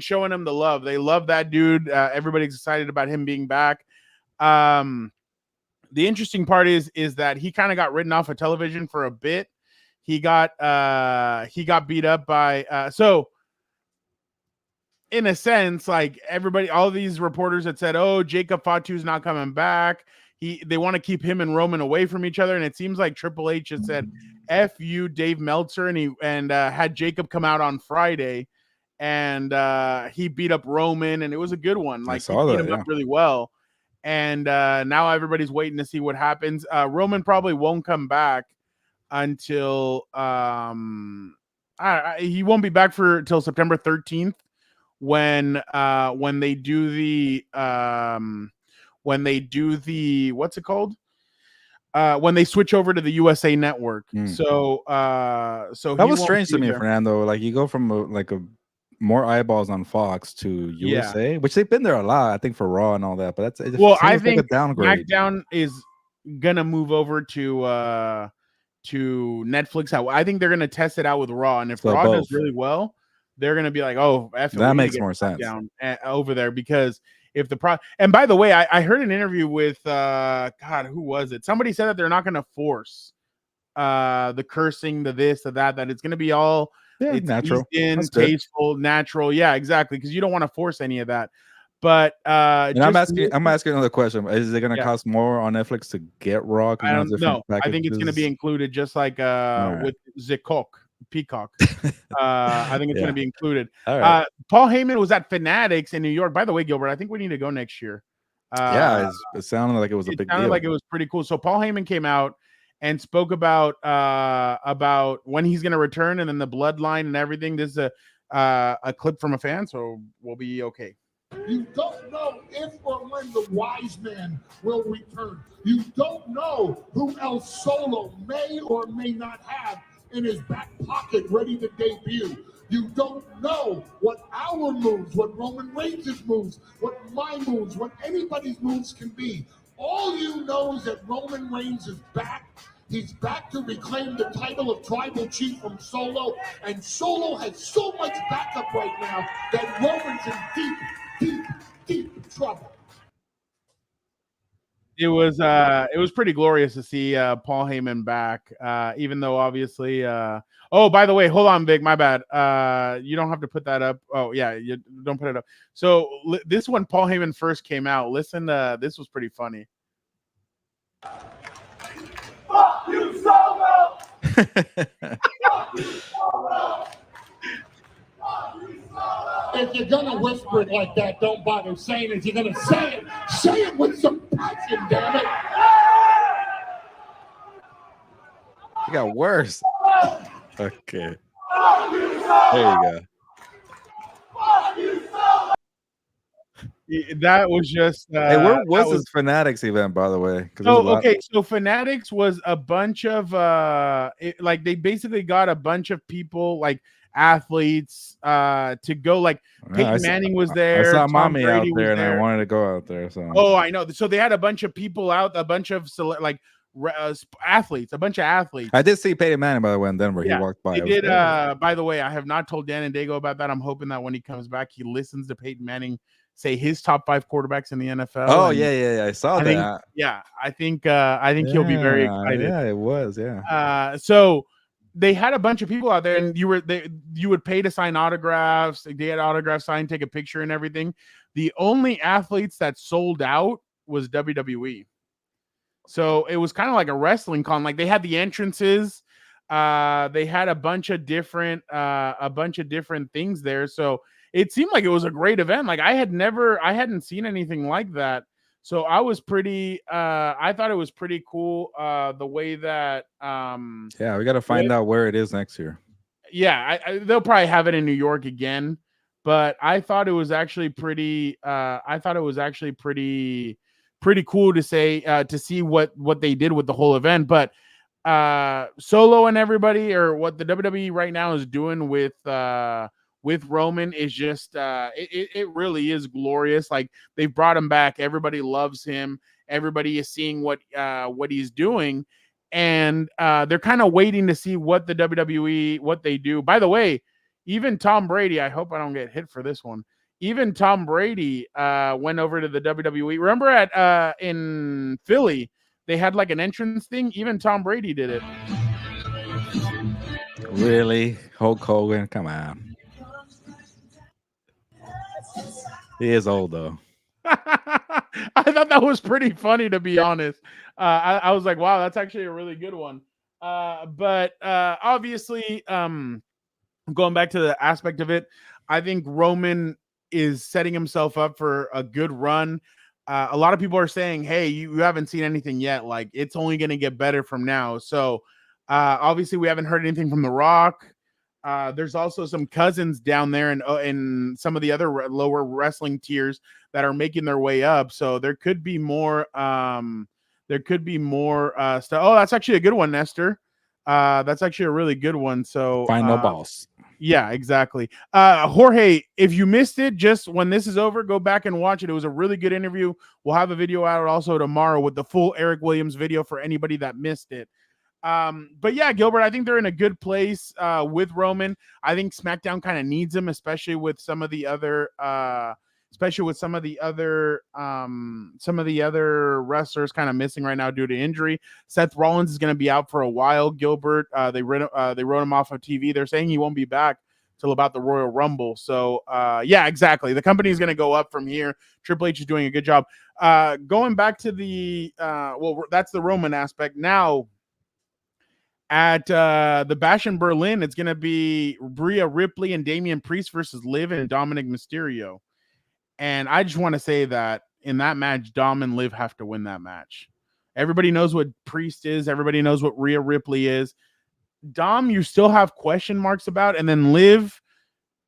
showing him the love. They love that dude. Everybody's excited about him being back. The interesting part is that he kind of got written off of television for a bit. He got beat up by so in a sense, like everybody, all these reporters had said, "Oh, Jacob Fatu's not coming back." They want to keep him and Roman away from each other, and it seems like Triple H had said, "F you, Dave Meltzer," and had Jacob come out on Friday. And he beat up Roman, and it was a good one. Like, he beat him up really well. And now everybody's waiting to see what happens. Roman probably won't come back until he won't be back till September 13th when they do the what's it called? when they switch over to the USA Network. Mm. So that he was won't strange to be me, there. Fernando. Like you go from a more eyeballs on Fox to USA, which they've been there a lot, I think, for Raw and all that. But it I seems think like a downgrade. SmackDown is gonna move over to Netflix. I think they're gonna test it out with Raw, and if Raw does really well, they're gonna be like, oh, that makes more sense over there, because if the and by the way, I heard an interview with God, who was it? Somebody said that they're not gonna force the cursing, the this, the that it's gonna be all it's natural, tasteful, natural. Yeah, exactly, because you don't want to force any of that. But and I'm asking another question: is it going to cost more on Netflix to get Raw? I don't know. I think it's going to be included, just like with Peacock. I think it's going to be included. Right. Paul Heyman was at Fanatics in New York. By the way, Gilbert, I think we need to go next year. It sounded like it was a big deal. It sounded like it was pretty cool. So Paul Heyman came out and spoke about when he's going to return, and then the bloodline and everything. This is a clip from a fan, so we'll be okay. You don't know if or when the wise man will return. You don't know who El Solo may or may not have in his back pocket ready to debut. You don't know what our moves, what Roman Reigns' moves, what my moves, what anybody's moves can be. All you know is that Roman Reigns is back. He's back to reclaim the title of Tribal Chief from Solo, and Solo has so much backup right now that Roman's in deep trouble. It was pretty glorious to see Paul Heyman back, even though obviously oh, by the way, hold on, Vic, my bad. You don't have to put that up. Oh yeah, you don't put it up. So this when Paul Heyman first came out, listen, this was pretty funny. Fuck you, Solo! Fuck you, Solo! If you're gonna whisper it like that, don't bother saying it. If you're gonna say it with some passion, damn it. It got worse. Okay. There you go. That was just hey, where was this Fanatics event, by the way? So Fanatics was a bunch of like they basically got a bunch of people, like athletes, to go. Like Peyton Manning was there. I saw Tom Mommy Brady out there, and I wanted to go out there. So I know. So they had a bunch of people out, a bunch of athletes, a bunch of athletes. I did see Peyton Manning, by the way, in Denver. He walked by. He did. By the way, I have not told Dan and Dago about that. I'm hoping that when he comes back, he listens to Peyton Manning say his top 5 quarterbacks in the NFL. Oh, yeah. I saw that. I think he'll be very excited. Yeah, it was. Yeah. So they had a bunch of people out there, and you would pay to sign autographs. They had autographs signed, take a picture, and everything. The only athletes that sold out was WWE. So it was kind of like a wrestling con. Like they had the entrances. They had a bunch of different things there. So it seemed like it was a great event. Like I hadn't seen anything like that. So I was pretty, I thought it was pretty cool. The way that, we got to find out where it is next year. Yeah. They'll probably have it in New York again, but I thought it was actually pretty, pretty cool to say, to see what they did with the whole event. But Solo and everybody, or what the WWE right now is doing with Roman is just it really is glorious. Like they've brought him back. Everybody loves him. Everybody is seeing what he's doing, and they're kind of waiting to see what the WWE, what they do. By the way, even Tom Brady, I hope I don't get hit for this one. Even Tom Brady went over to the WWE. Remember at in Philly, they had like an entrance thing. Even Tom Brady did it. Really? Hulk Hogan? Come on. He is old, though. I thought that was pretty funny, to be honest. I was like, wow, that's actually a really good one. But obviously, going back to the aspect of it, I think Roman is setting himself up for a good run. A lot of people are saying, hey, you haven't seen anything yet. Like, it's only going to get better from now. So, obviously, we haven't heard anything from The Rock. There's also some cousins down there in some of the other lower wrestling tiers that are making their way up. So there could be more there could be more stuff. Oh, that's actually a good one, Nestor. That's actually a really good one. So Final boss. Yeah, exactly. Jorge, if you missed it, just when this is over, go back and watch it. It was a really good interview. We'll have a video out also tomorrow with the full Eric Williams video for anybody that missed it. But yeah, Gilbert, I think they're in a good place with Roman. I think SmackDown kind of needs him, especially with some of the other wrestlers kind of missing right now due to injury. Seth Rollins is going to be out for a while, Gilbert. They wrote him off of TV. They're saying he won't be back till about the Royal Rumble. So yeah, exactly. The company is going to go up from here. Triple H is doing a good job. Going back to the that's the Roman aspect. Now at the Bash in Berlin, it's going to be Rhea Ripley and Damian Priest versus Liv and Dominic Mysterio. And I just want to say that in that match, Dom and Liv have to win that match. Everybody knows what Priest is. Everybody knows what Rhea Ripley is. Dom, you still have question marks about. And then Liv,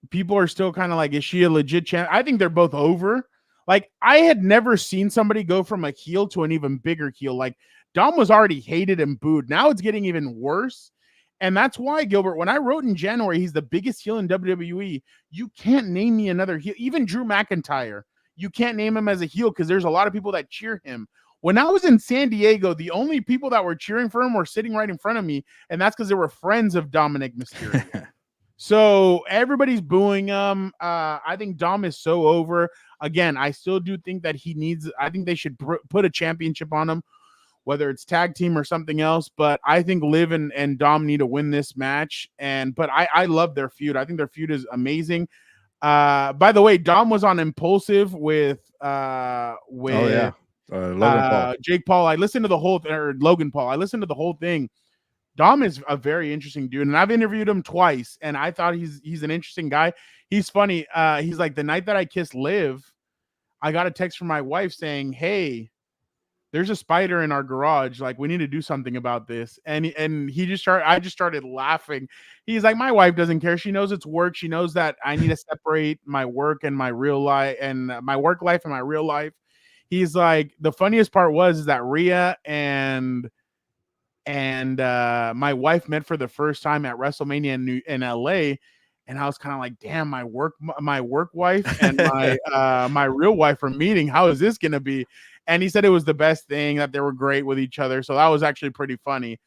people are still kind of like, is she a legit champ? I think they're both over. Like, I had never seen somebody go from a heel to an even bigger heel. Like, Dom was already hated and booed. Now it's getting even worse. And that's why, Gilbert, when I wrote in January, he's the biggest heel in WWE, you can't name me another heel. Even Drew McIntyre, you can't name him as a heel because there's a lot of people that cheer him. When I was in San Diego, the only people that were cheering for him were sitting right in front of me, and that's because they were friends of Dominic Mysterio. So everybody's booing him. I think Dom is so over. Again, I still do think that I think they should put a championship on him, whether it's tag team or something else. But I think Liv and Dom need to win this match. But I love their feud. I think their feud is amazing. By the way, Dom was on Impulsive with Logan Paul. Jake Paul. I listened to the whole Logan Paul. I listened to the whole thing. Dom is a very interesting dude, and I've interviewed him twice, and I thought he's an interesting guy. He's funny. He's like, the night that I kissed Liv, I got a text from my wife saying, "Hey, there's a spider in our garage. Like, we need to do something about this." And I just started laughing. He's like, my wife doesn't care. She knows it's work. She knows that I need to separate my work and my real life, and my work life and my real life. He's like, the funniest part is that Rhea and my wife met for the first time at WrestleMania in LA. And I was kind of like, damn, my work wife and my real wife are meeting. How is this going to be? And he said it was the best thing, that they were great with each other. So that was actually pretty funny.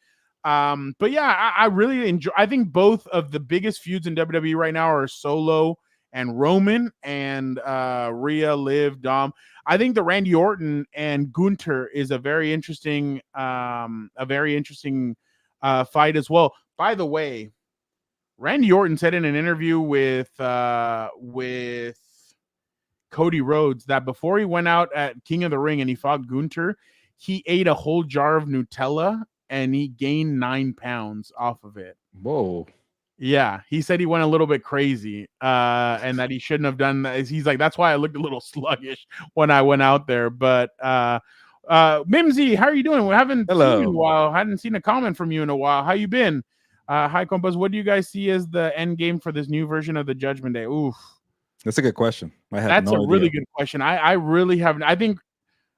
But yeah, I really enjoy. I think both of the biggest feuds in WWE right now are Solo and Roman, and Rhea, Liv, Dom. I think the Randy Orton and Gunther is a very interesting fight as well. By the way, Randy Orton said in an interview with Cody Rhodes that before he went out at King of the Ring and he fought Gunther, he ate a whole jar of Nutella and he gained 9 pounds off of it. Whoa. Yeah, he said he went a little bit crazy and that he shouldn't have done that. He's like, that's why I looked a little sluggish when I went out there. But Mimsy, how are you doing? We haven't seen you in a while. I hadn't seen a comment from you in a while. How you been? Hi, Compas. What do you guys see as the end game for this new version of the Judgment Day? Oof. That's a good question. That's a really good question. I really haven't. I think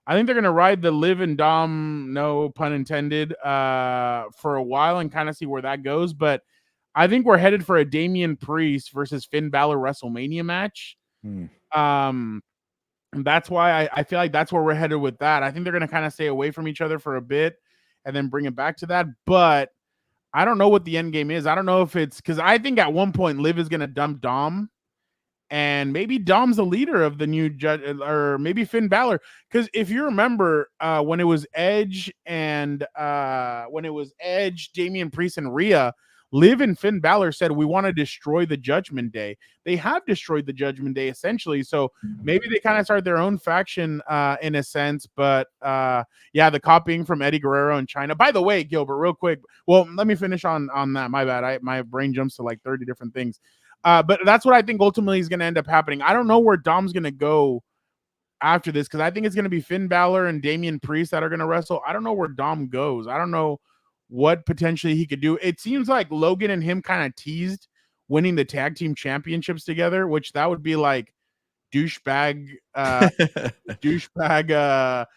they're going to ride the Liv and Dom, no pun intended, for a while and kind of see where that goes. But I think we're headed for a Damian Priest versus Finn Balor WrestleMania match. And that's why I feel like that's where we're headed with that. I think they're going to kind of stay away from each other for a bit and then bring it back to that. But I don't know what the end game is. I don't know if it's because I think at one point Liv is going to dump Dom. And maybe Dom's the leader of the new judge, or maybe Finn Balor. Because if you remember, when it was Edge, Damian Priest, and Rhea, Liv and Finn Balor said, we want to destroy the Judgment Day. They have destroyed the Judgment Day, essentially. So maybe they kind of start their own faction in a sense. But yeah, the copying from Eddie Guerrero in China. By the way, Gilbert, real quick. Well, let me finish on that. My bad. My brain jumps to like 30 different things. But that's what I think ultimately is going to end up happening. I don't know where Dom's going to go after this because I think it's going to be Finn Balor and Damian Priest that are going to wrestle. I don't know where Dom goes. I don't know what potentially he could do. It seems like Logan and him kind of teased winning the tag team championships together, which that would be like douchebag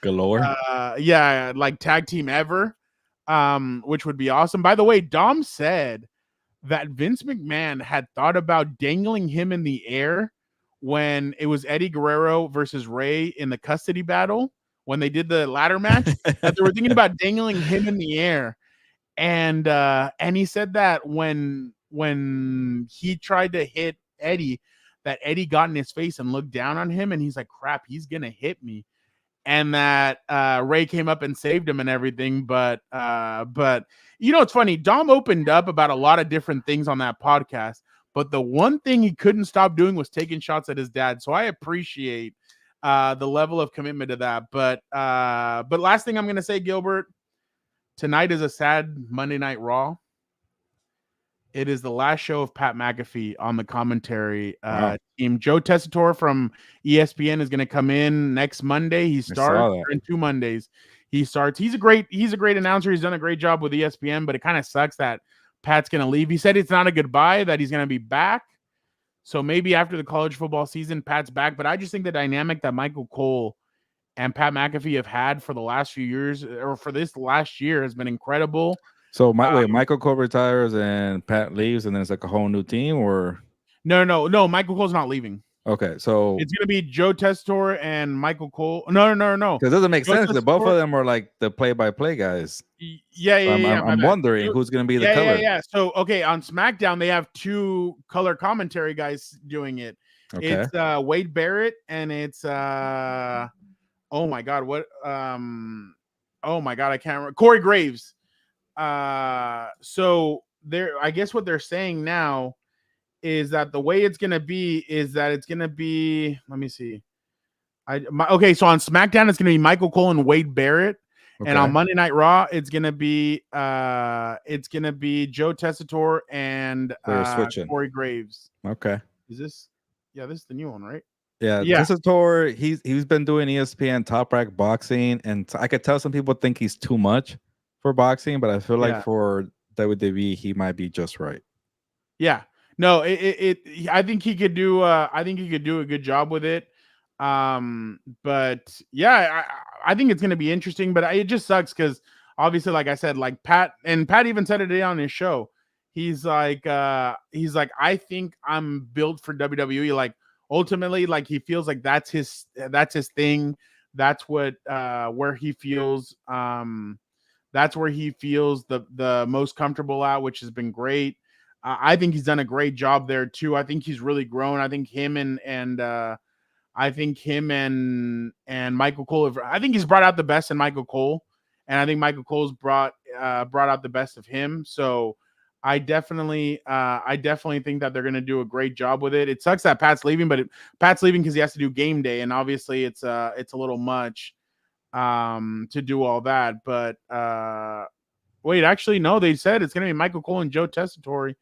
galore. Yeah, like tag team ever, which would be awesome. By the way, Dom said that Vince McMahon had thought about dangling him in the air when it was Eddie Guerrero versus Ray in the custody battle when they did the ladder match. That they were thinking about dangling him in the air, and he said that when he tried to hit Eddie, that Eddie got in his face and looked down on him, and he's like, "Crap, he's gonna hit me." And that Ray came up and saved him and everything. But you know, it's funny. Dom opened up about a lot of different things on that podcast, but the one thing he couldn't stop doing was taking shots at his dad. So I appreciate the level of commitment to that. But last thing I'm going to say, Gilbert, tonight is a sad Monday Night Raw. It is the last show of Pat McAfee on the commentary team. Joe Tessitore from ESPN is going to come in next Monday. He starts in 2 Mondays. He starts. He's a great announcer. He's done a great job with ESPN, but it kind of sucks that Pat's going to leave. He said it's not a goodbye, that he's going to be back. So maybe after the college football season, Pat's back. But I just think the dynamic that Michael Cole and Pat McAfee have had for the last few years, or for this last year, has been incredible. So Michael Cole retires and Pat leaves, and then it's like a whole new team, or no. Michael Cole's not leaving. Okay, so it's gonna be Joe Tessitore and Michael Cole. No. Because it doesn't make sense because both of them are like the play-by-play guys. Yeah. I'm wondering who's gonna be the color. Yeah. So okay, on SmackDown they have 2 color commentary guys doing it. Okay. It's Wade Barrett and it's oh my god, I can't remember. Corey Graves. So I guess what they're saying now is that the way it's gonna be is that it's gonna be. Let me see. Okay, so on SmackDown it's gonna be Michael Cole and Wade Barrett, and on Monday Night Raw it's gonna be Joe Tessitore and Corey Graves. Okay. Is this? Yeah, this is the new one, right? Yeah. Tessitore, he's been doing ESPN Top Rank Boxing, and I could tell some people think he's too much for boxing, but I feel like for WWE he might be just right. Yeah. No, I think he could do a good job with it. But yeah, I think it's going to be interesting, but it just sucks because obviously, like I said, like Pat even said it today on his show. He's like, I think I'm built for WWE. Like ultimately, like he feels like that's his thing. That's what, where he feels, that's where he feels the most comfortable at, which has been great. I think he's done a great job there too. I think he's really grown. I think him and Michael Cole. I think he's brought out the best in Michael Cole, and I think Michael Cole's brought out the best of him. So I definitely think that they're going to do a great job with it. It sucks that Pat's leaving, but Pat's leaving because he has to do game day, and obviously it's a little much to do all that. But wait, actually no, they said it's going to be Michael Cole and Joe Tessitore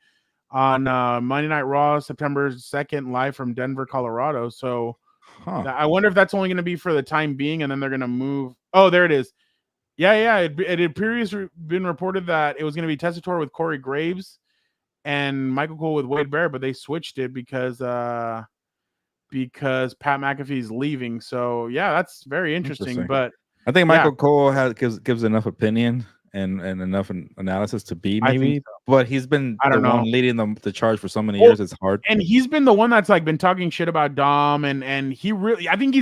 on Monday Night Raw, September 2nd, live from Denver, Colorado. So I wonder if that's only going to be for the time being, and then they're going to move. Oh, there it is. Yeah. It had previously been reported that it was going to be Tessitore with Corey Graves and Michael Cole with Wade Barrett, but they switched it because Pat McAfee's leaving. So yeah, that's very interesting. But I think Michael Cole gives enough opinion and enough analysis to be maybe, but he's been one leading the charge for so many years. It's hard, and he's been the one that's like been talking shit about Dom, and he really, I think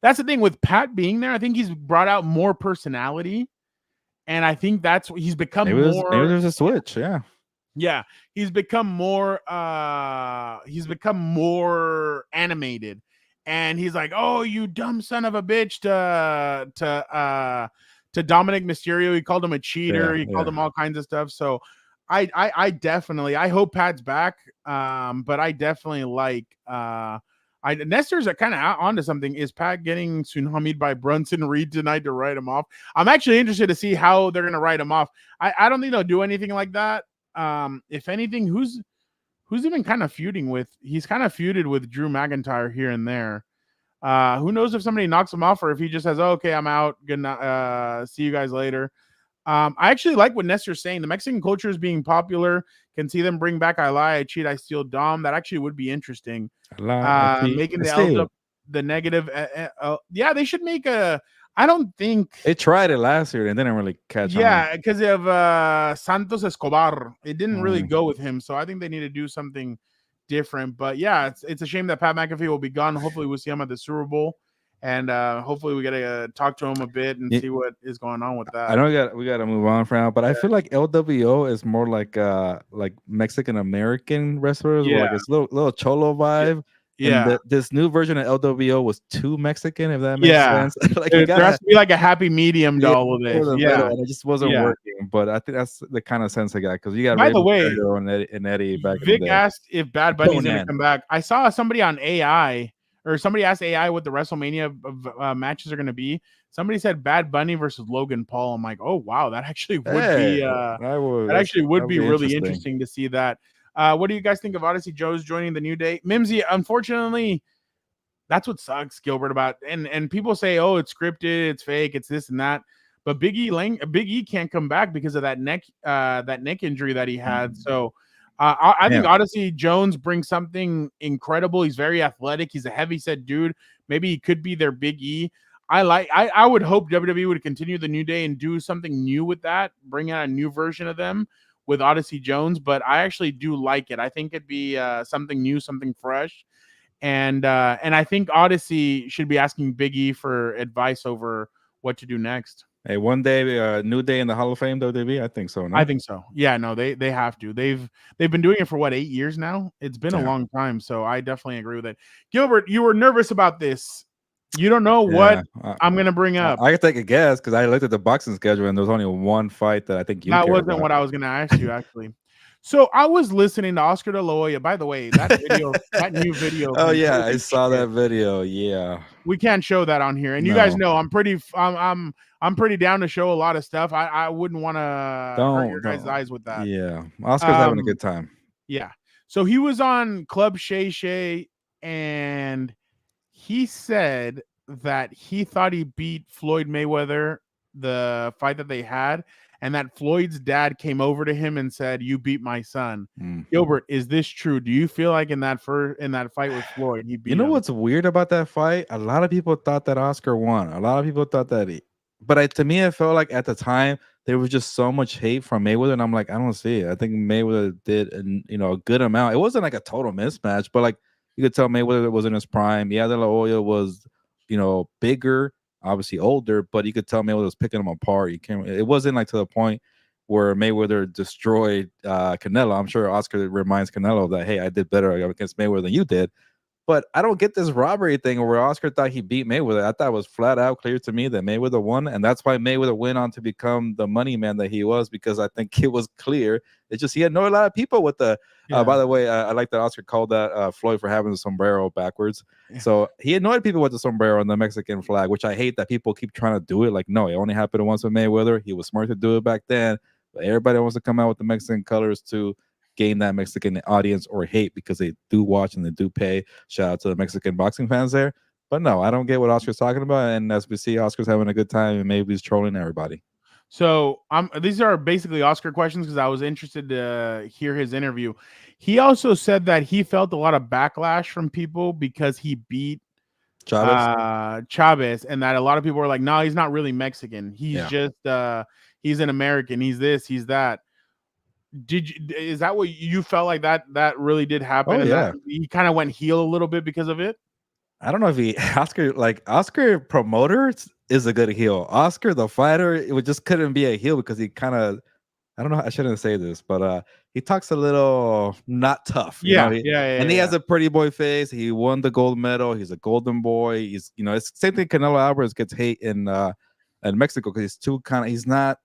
that's the thing with Pat being there. I think he's brought out more personality, and I think that's what he's become. Maybe there's a switch. Yeah, he's become more animated, and he's like, "Oh, you dumb son of a bitch!" to Dominic Mysterio. He called him a cheater. He called him all kinds of stuff. So I definitely, I hope Pat's back. But I definitely like, Nestor's kind of onto something. Is Pat getting tsunami'd by Brunson Reed tonight to write him off? I'm actually interested to see how they're going to write him off. I don't think they'll do anything like that. If anything, who's even kind of feuding with, he's kind of feuded with Drew McIntyre here and there. Who knows if somebody knocks him off or if he just says, "Oh, okay, I'm out. Good night. See you guys later." I actually like what Nestor's saying. The Mexican culture is being popular. Can see them bring back I lie, I cheat, I steal Dom. That actually would be interesting. Making the the negative. Yeah, they should make a. I don't think They tried it last year and didn't really catch on. yeah, because of Santos Escobar, it didn't really go with him. So I think they need to do something different. But yeah, it's a shame that Pat McAfee will be gone. Hopefully, we'll see him at the Super Bowl, and hopefully, we get to talk to him a bit and see what is going on with that. I know we got to move on for now, but I feel like LWO is more like Mexican American wrestlers. Yeah. Like it's little cholo vibe. Yeah. And this new version of LWO was too Mexican, if that makes sense. Like there has to be like a happy medium to all of this. Yeah, and it just wasn't working. But I think that's the kind of sense I got, because you got. By the way, and Eddie back. Vic asked if Bad Bunny's going to come back. I saw somebody on AI, or somebody asked AI what the WrestleMania matches are going to be. Somebody said Bad Bunny versus Logan Paul. I'm like, oh wow, that actually would be really interesting to see that. What do you guys think of Odyssey Joe's joining the New Day? Mimsy, unfortunately, that's what sucks, Gilbert, about and people say, oh, it's scripted, it's fake, it's this and that. But Big E can't come back because of that neck injury that he had. So I think Odyssey Jones brings something incredible. He's very athletic. He's a heavy-set dude. Maybe he could be their Big E. I would hope WWE would continue the New Day and do something new with that, bring out a new version of them with Odyssey Jones, but I actually do like it. I think it'd be something new, something fresh, and I think Odyssey should be asking Big E for advice over what to do next. Hey, one day, New Day in the Hall of Fame, WWE. I think so. No? I think so. Yeah, no, they have to. They've been doing it for what, 8 years now. It's been a long time, so I definitely agree with it. Gilbert, you were nervous about this. You don't know what I'm going to bring up. I can take a guess because I looked at the boxing schedule and there was only one fight that I think you. That wasn't about. What I was going to ask you, actually. So I was listening to Oscar De La Hoya. By the way, that video, that new video. Oh yeah, I saw that video. Yeah, we can't show that on here, and you guys know I'm pretty down to show a lot of stuff. I wouldn't want to hurt your guys' eyes with that. Yeah, Oscar's having a good time. Yeah. So he was on Club Shay Shay, and he said that he thought he beat Floyd Mayweather, the fight that they had, and that Floyd's dad came over to him and said, "You beat my son." Gilbert, is this true? Do you feel like in that fight with Floyd, he beat him? What's weird about that fight? A lot of people thought that Oscar won. A lot of people thought that to me, it felt like at the time there was just so much hate from Mayweather, and I'm like, I don't see it. I think Mayweather did a good amount. It wasn't like a total mismatch, but like you could tell Mayweather was in his prime. Yeah, De La Hoya was, bigger, obviously older, but you could tell Mayweather was picking him apart. It wasn't like to the point where Mayweather destroyed Canelo. I'm sure Oscar reminds Canelo that, hey, I did better against Mayweather than you did. But I don't get this robbery thing where Oscar thought he beat Mayweather. I thought it was flat out clear to me that Mayweather won, and that's why Mayweather went on to become the money man that he was, because I think it was clear. It's just he annoyed a lot of people with the. By the way, I like that Oscar called that Floyd for having the sombrero backwards. Yeah. So he annoyed people with the sombrero and the Mexican flag, which I hate that people keep trying to do it. Like, no, it only happened once with Mayweather. He was smart to do it back then, but everybody wants to come out with the Mexican colors to gain that Mexican audience or hate, because they do watch and they do pay. Shout out to the Mexican boxing fans there. But no, I don't get what Oscar's talking about. And as we see, Oscar's having a good time, and maybe he's trolling everybody. So these are basically Oscar questions because I was interested to hear his interview. He also said that he felt a lot of backlash from people because he beat Chavez, and that a lot of people were like, no, he's not really Mexican. He's just he's an American. He's this, he's that. Is that what you felt like that really did happen? Oh, yeah. He kind of went heel a little bit because of it. I don't know if Oscar promoter is a good heel. Oscar the fighter, it just couldn't be a heel because he kind of, I don't know, I shouldn't say this, but he talks a little not tough. And he has a pretty boy face. He won the gold medal. He's a golden boy. He's it's same thing. Canelo Alvarez gets hate in Mexico because he's not.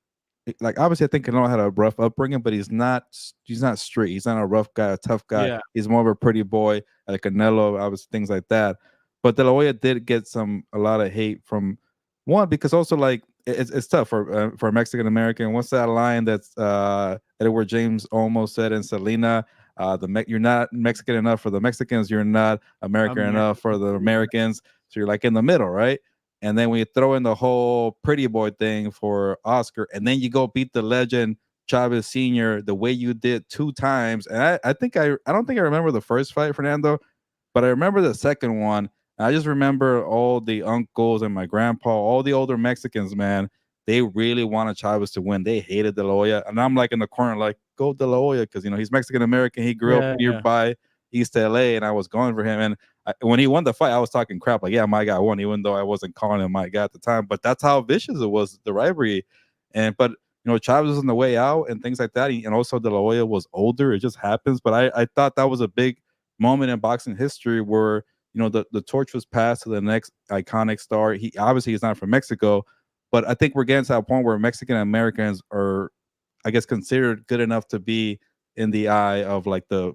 Like, obviously, I think Canelo had a rough upbringing, but he's not straight. He's not a rough guy, a tough guy. Yeah. He's more of a pretty boy, like Canelo, obviously, things like that. But De La Hoya did get a lot of hate from one, because also like it's tough for a Mexican American. What's that line that's Edward James almost said in Selena? You're not Mexican enough for the Mexicans. You're not American enough for the Americans. So you're like in the middle, right? And then we throw in the whole pretty boy thing for Oscar, and then you go beat the legend Chavez Sr. the way you did 2 times. And I don't think I remember the first fight, Fernando, but I remember the second one. I just remember all the uncles and my grandpa, all the older Mexicans, man. They really wanted Chavez to win. They hated De La Hoya, and I'm like in the corner, like, go De La Hoya, because he's Mexican American. He grew up nearby East LA, and I was going for him. And when he won the fight, I was talking crap, like, yeah, my guy won, even though I wasn't calling him my guy at the time. But that's how vicious it was, the rivalry. But Chavez was on the way out and things like that, and also De La Hoya was older. It just happens. But I thought that was a big moment in boxing history where the torch was passed to the next iconic star. He's not from Mexico, but I think we're getting to that point where Mexican Americans are, I guess, considered good enough to be in the eye of like the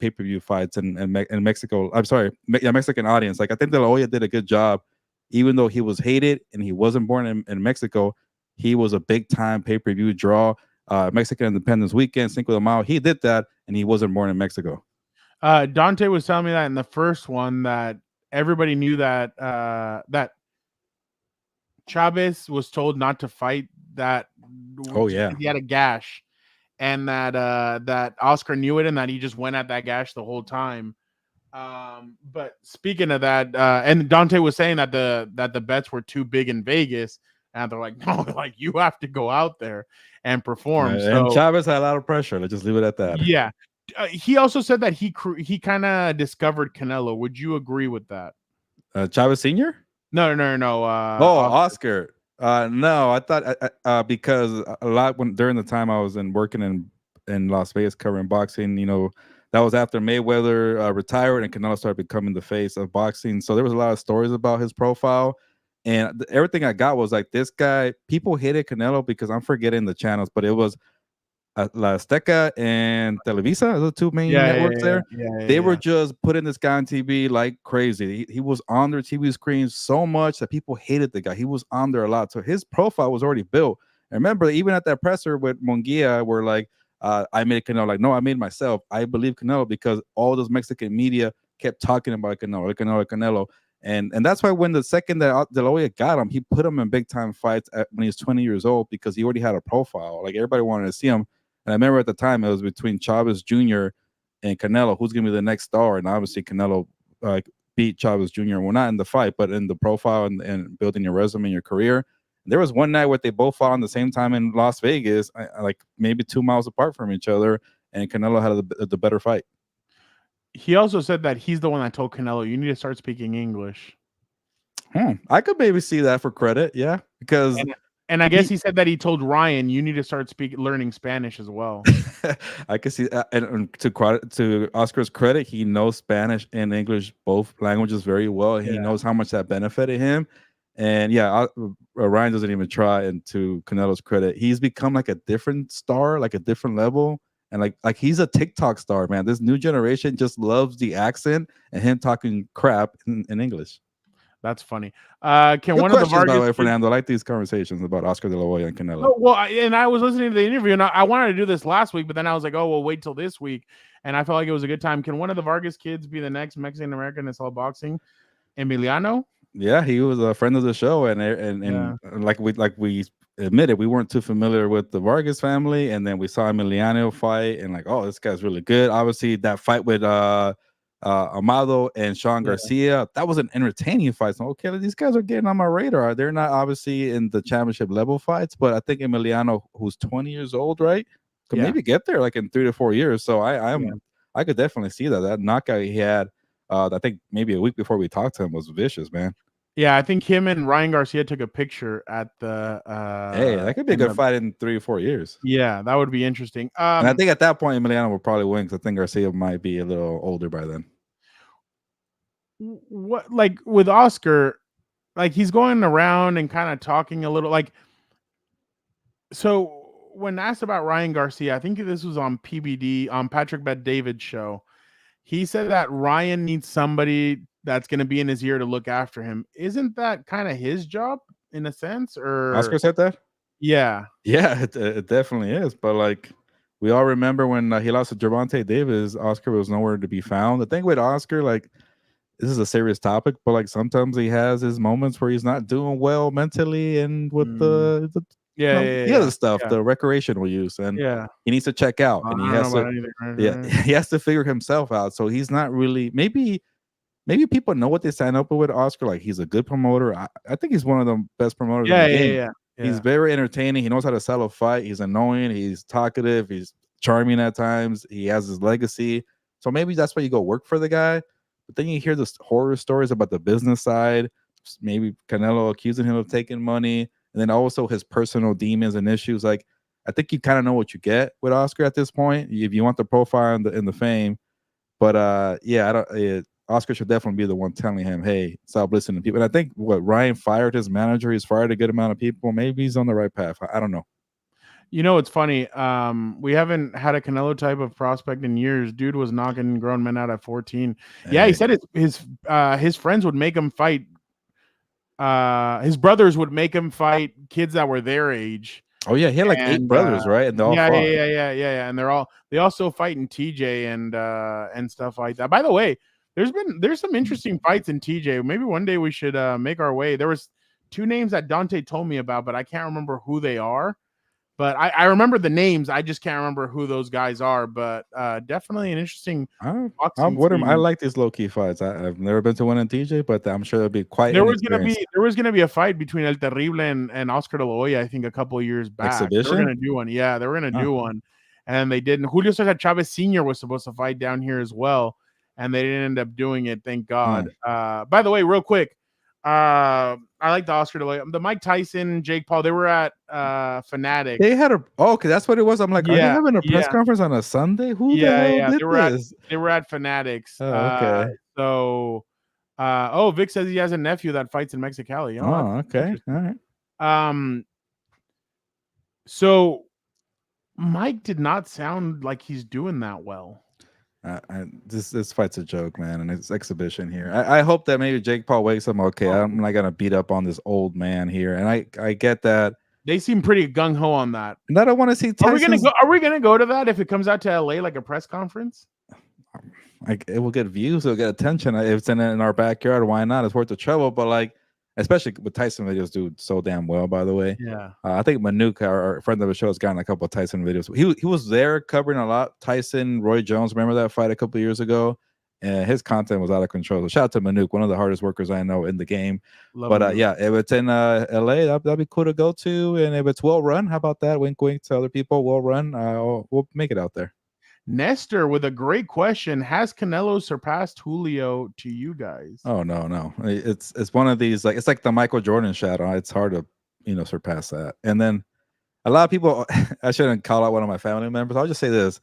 pay-per-view fights in Mexico. I'm sorry, Mexican audience. Like, I think De La Hoya did a good job, even though he was hated and he wasn't born in Mexico. He was a big time pay-per-view draw. Mexican Independence Weekend, Cinco de Mayo. He did that, and he wasn't born in Mexico. Dante was telling me that in the first one that everybody knew that that Chavez was told not to fight, that he had a gash, and that Oscar knew it, and that he just went at that gash the whole time. But speaking of that, and Dante was saying that the bets were too big in Vegas, and they're like, no, like, you have to go out there and perform. And Chavez had a lot of pressure. Let's just leave it at that. Yeah. He also said that he kind of discovered Canelo. Would you agree with that? Chavez Sr.? No. Oscar. No, I thought because a lot during the time I was working in Las Vegas covering boxing, that was after Mayweather retired and Canelo started becoming the face of boxing. So there was a lot of stories about his profile, and everything I got was like, this guy. People hated Canelo because I'm forgetting the channels, but it was La Azteca and Televisa, the two main networks there. They were just putting this guy on TV like crazy. He was on their TV screens so much that people hated the guy. He was on there a lot. So his profile was already built. And remember, even at that presser with Munguia, where like, I made Canelo. Like, no, I made myself. I believe Canelo because all those Mexican media kept talking about Canelo. And that's why when the second that De La Hoya got him, he put him in big time fights when he was 20 years old, because he already had a profile. Like, everybody wanted to see him. And I remember at the time it was between Chavez Jr. and Canelo, who's going to be the next star. And obviously Canelo beat Chavez Jr. Well, not in the fight, but in the profile and building your resume and your career. And there was one night where they both fought on the same time in Las Vegas, like maybe 2 miles apart from each other, and Canelo had the better fight. He also said that he's the one that told Canelo, you need to start speaking English. I could maybe see that for credit, yeah, because... And I guess he said that he told Ryan, you need to start learning Spanish as well. I can see that. And to Oscar's credit, he knows Spanish and English, both languages, very well. He knows how much that benefited him. And Ryan doesn't even try. And to Canelo's credit, he's become like a different star, like a different level. And like he's a TikTok star, man. This new generation just loves the accent and him talking crap in English. That's funny. Can one of the Vargas, by the way, Fernando? I like these conversations about Oscar De La Hoya and Canelo. Oh, well, and I was listening to the interview, and I wanted to do this last week, but then I was like, oh, well, wait till this week. And I felt like it was a good time. Can one of the Vargas kids be the next Mexican American to sell boxing? Emiliano? Yeah, he was a friend of the show, and like we admitted, we weren't too familiar with the Vargas family, and then we saw Emiliano fight, and like, oh, this guy's really good. Obviously, that fight with Amado and Sean Garcia, that was an entertaining fight. So okay, these guys are getting on my radar. They're not obviously in the championship level fights, but I think Emiliano, who's 20 years old, right, could maybe get there like in 3 to 4 years. So I could definitely see that knockout he had. I think maybe a week before we talked to him was vicious, man. Yeah, I think him and Ryan Garcia took a picture at the. Hey, that could be a good fight in 3 or 4 years. Yeah, that would be interesting. And I think at that point, Emiliano will probably win because I think Garcia might be a little older by then. What, like with Oscar, like he's going around and kind of talking a little like. So when asked about Ryan Garcia, I think this was on PBD on Patrick Bet-David's show. He said that Ryan needs somebody that's going to be in his ear to look after him. Isn't that kind of his job in a sense? Or Oscar said that? Yeah. Yeah, it definitely is. But like we all remember when he lost to Gervonta Davis, Oscar was nowhere to be found. The thing with Oscar, like, this is a serious topic, but like sometimes he has his moments where he's not doing well mentally and with the other stuff, the recreational use, and he needs to check out, and he has to figure himself out. So he's not really, maybe maybe people know what they sign up with Oscar. Like, he's a good promoter. I think he's one of the best promoters in the game. Yeah. He's very entertaining. He knows how to sell a fight. He's annoying. He's talkative. He's charming at times. He has his legacy. So maybe that's why you go work for the guy. But then you hear the horror stories about the business side. Maybe Canelo accusing him of taking money, and then also his personal demons and issues. Like, I think you kind of know what you get with Oscar at this point, if you want the profile and the fame. But yeah, I don't. Oscar should definitely be the one telling him, "Hey, stop listening to people." And I think Ryan fired his manager. He's fired a good amount of people. Maybe he's on the right path. I don't know. You know, it's funny. We haven't had a Canelo type of prospect in years. Dude was knocking grown men out at 14. Yeah, he said his friends would make him fight. His brothers would make him fight kids that were their age. Oh yeah, he had like 8 brothers, right? And they all fought. Yeah. And they also fight in TJ and stuff like that. By the way, there's some interesting fights in TJ. Maybe one day we should make our way. There was 2 names that Dante told me about, but I can't remember who they are. But I remember the names. I just can't remember who those guys are. But definitely an interesting. I like these low key fights. I've never been to one in TJ, but I'm sure there'll be quite. There was gonna be a fight between El Terrible and Oscar De La Hoya, I think, a couple of years back. Exhibition? They were gonna do one. Yeah, they were gonna do one, and they didn't. Julio Cesar Chavez Sr. was supposed to fight down here as well, and they didn't end up doing it. Thank God. By the way, real quick. I like the Oscar De La Hoya. The Mike Tyson, Jake Paul, they were at Fanatic. They had okay, that's what it was. I'm like, are they having a press conference on a Sunday? Who the hell did this? They were at Fanatics. Oh, okay. Vic says he has a nephew that fights in Mexicali. Okay. All right. So Mike did not sound like he's doing that well. This fight's a joke, man, and it's exhibition here. I hope that maybe Jake Paul wakes up. Okay, I'm not gonna beat up on this old man here, and I get that. They seem pretty gung ho on that. And I don't want to see. Are we gonna go to that if it comes out to LA like a press conference? It will get views, it'll get attention. If it's in our backyard, why not? It's worth the trouble. But like, especially with Tyson videos, do so damn well. By the way, I think Manuk, our friend of the show, has gotten a couple of Tyson videos. He was there covering a lot. Tyson, Roy Jones, remember that fight a couple of years ago? And his content was out of control. So shout out to Manuk, one of the hardest workers I know in the game. Yeah, if it's in LA, that'd be cool to go to. And if it's well run, how about that? Wink, wink to other people. Well run, we'll make it out there. Nestor with a great question. Has Canelo surpassed Julio to you guys? Oh no. It's one of these, like, it's like the Michael Jordan shadow. It's hard to surpass that. And then a lot of people, I shouldn't call out one of my family members. I'll just say this.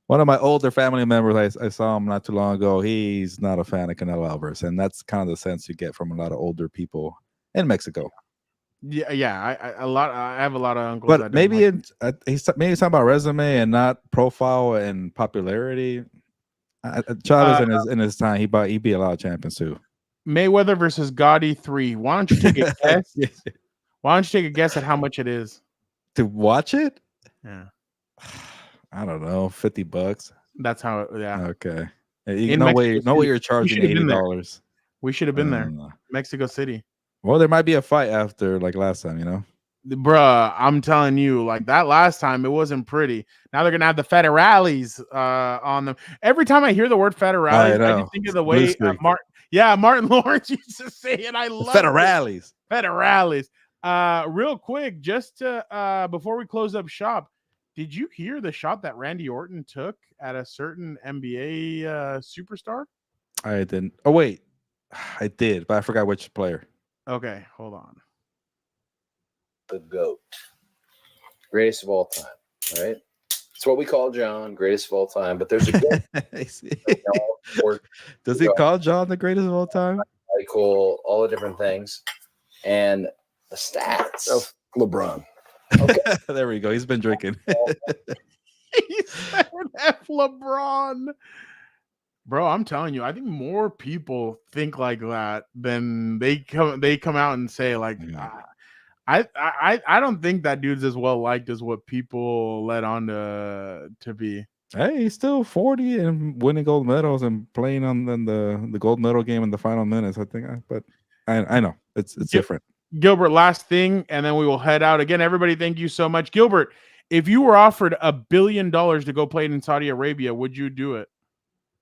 One of my older family members, I saw him not too long ago. He's not a fan of Canelo Alvarez. And that's kind of the sense you get from a lot of older people in Mexico. Yeah. I have a lot of uncles. But maybe he's talking about resume and not profile and popularity. Chavez in his time, he beat a lot of champions too. Mayweather versus Gotti 3. Why don't you take a guess? Why don't you take a guess at how much it is to watch it? Yeah, I don't know, $50. That's how. Okay. No way you're charging $80. We should have been there. Mexico City. Well, there might be a fight after, like last time, Bruh, I'm telling you, like that last time, it wasn't pretty. Now they're gonna have the federales on them. Every time I hear the word federales, I just think of the way Martin Lawrence used to say it. I love federales. Federales. Real quick, just to before we close up shop, did you hear the shot that Randy Orton took at a certain NBA superstar? I didn't. Oh wait, I did, but I forgot which player. Okay, hold on. The GOAT. Greatest of all time, right? It's what we call John, greatest of all time, but there's a GOAT. Does he call John the greatest of all time? Cool, all the different things. And the stats of LeBron. Okay. There we go. He's been drinking. He said F LeBron. Bro, I'm telling you, I think more people think like that than they come out and say, like, I don't think that dude's as well liked as what people let on to be. Hey, he's still 40 and winning gold medals and playing on the gold medal game in the final minutes. I think, but I know it's different. Gilbert, last thing, and then we will head out. Again, everybody, thank you so much. Gilbert, if you were offered $1 billion to go play in Saudi Arabia, would you do it?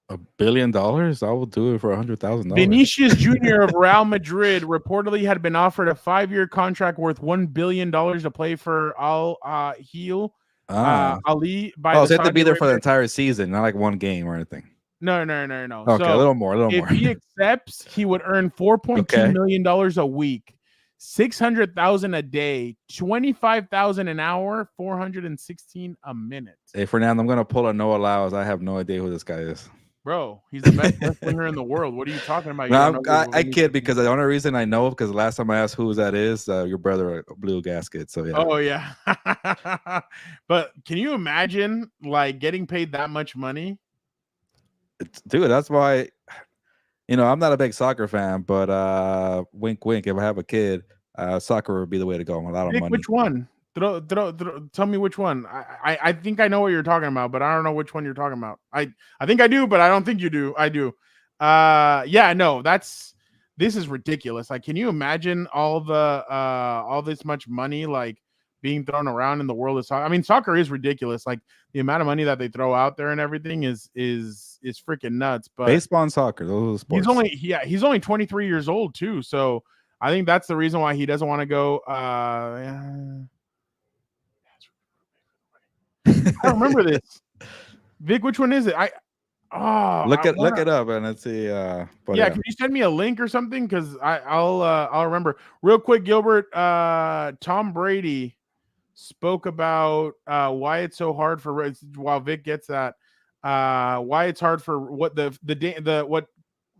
$1 billion? I will do it for $100,000. Vinicius Jr. of Real Madrid reportedly had been offered a 5-year contract worth $1 billion to play for Al Hilal Ali by so the they have to be there for the Saudi entire season, not like one game or anything. No. Okay, So a little more. if he accepts, he would earn $4.2 million a week, $600,000 a day, $25,000 an hour, $416 a minute. Hey, Fernando, I'm gonna pull a Noah Lyles. I have no idea who this guy is. Bro, he's the best left winger in the world. What are you talking about? No, I kid because the only reason I know because the last time I asked who that is, your brother blew a gasket. So yeah. Oh yeah. But can you imagine like getting paid that much money? Dude, that's why I'm not a big soccer fan, but wink wink, if I have a kid, soccer would be the way to go. A lot of money. Which one? Tell me which one. I think I know what you're talking about, but I don't know which one you're talking about. I think I do, but I don't think you do. I do. Yeah, no, this is ridiculous. Like, can you imagine all this much money like being thrown around in the world of soccer? I mean, soccer is ridiculous. Like the amount of money that they throw out there and everything is freaking nuts. But baseball and soccer, those are the sports. He's only 23 years old too. So I think that's the reason why he doesn't want to go. I don't remember this. Vic, which one is it? Look it up and let's see. Can you send me a link or something? Because I'll remember real quick. Gilbert, Tom Brady spoke about why it's so hard for while Vic gets that why it's hard for what what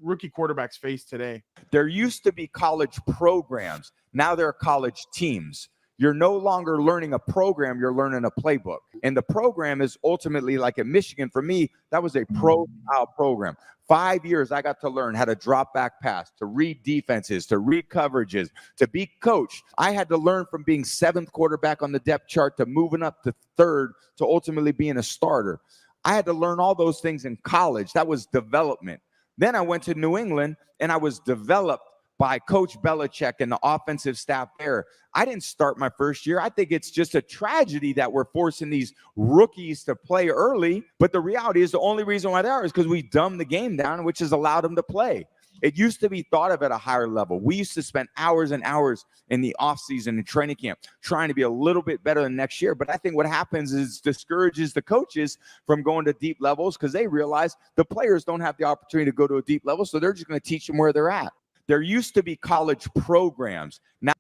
rookie quarterbacks face today. There used to be college programs. Now there are college teams. You're no longer learning a program, you're learning a playbook. And the program is ultimately like at Michigan, for me, that was a pro-style program. 5 years, I got to learn how to drop back pass, to read defenses, to read coverages, to be coached. I had to learn from being 7th quarterback on the depth chart to moving up to 3rd to ultimately being a starter. I had to learn all those things in college. That was development. Then I went to New England and I was developed by Coach Belichick and the offensive staff there. I didn't start my first year. I think it's just a tragedy that we're forcing these rookies to play early. But the reality is the only reason why they are is because we dumbed the game down, which has allowed them to play. It used to be thought of at a higher level. We used to spend hours and hours in the offseason and training camp trying to be a little bit better than next year. But I think what happens is discourages the coaches from going to deep levels because they realize the players don't have the opportunity to go to a deep level. So they're just going to teach them where they're at. There used to be college programs. Now,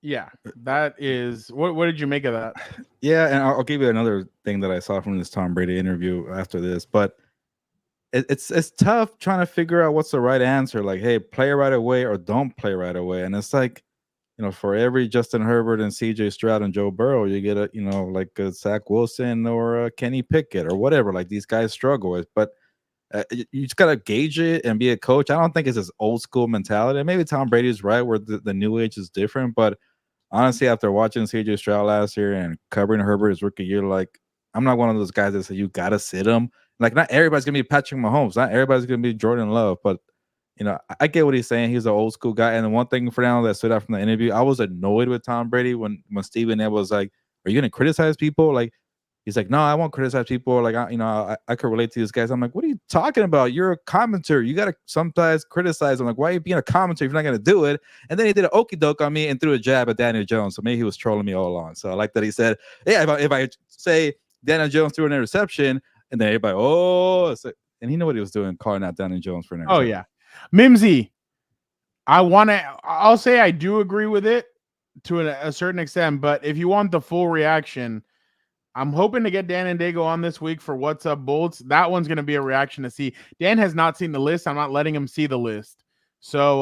yeah, that is what did you make of that? Yeah, and I'll give you another thing that I saw from this Tom Brady interview after this, but it's tough trying to figure out what's the right answer. Like, hey, play right away or don't play right away. And it's like, for every Justin Herbert and CJ Stroud and Joe Burrow, you get a like a Zach Wilson or a Kenny Pickett or whatever. Like these guys struggle with, but. You just gotta gauge it and be a coach. I don't think it's this old school mentality. And maybe Tom Brady is right where the new age is different. But honestly, after watching CJ Stroud last year and covering Herbert his rookie year, like I'm not one of those guys that say you gotta sit him. Like not everybody's gonna be Patrick Mahomes, not everybody's gonna be Jordan Love. But I get what he's saying. He's an old school guy. And the one thing for now that stood out from the interview, I was annoyed with Tom Brady when Stephen A was like, "Are you gonna criticize people?" Like. He's like, no, I won't criticize people. Like, I could relate to these guys. I'm like, what are you talking about? You're a commentator. You got to sometimes criticize. I'm like, why are you being a commentator if you're not going to do it? And then he did an okie doke on me and threw a jab at Daniel Jones. So maybe he was trolling me all along. So I like that he said, yeah, if I say Daniel Jones threw an interception and then everybody, and he knew what he was doing, calling out Daniel Jones for an interception. Oh, yeah. Mimsy, I'll say I do agree with it to a certain extent. But if you want the full reaction, I'm hoping to get Dan and Dago on this week for What's Up Bolts. That one's going to be a reaction to see. Dan has not seen the list. I'm not letting him see the list. So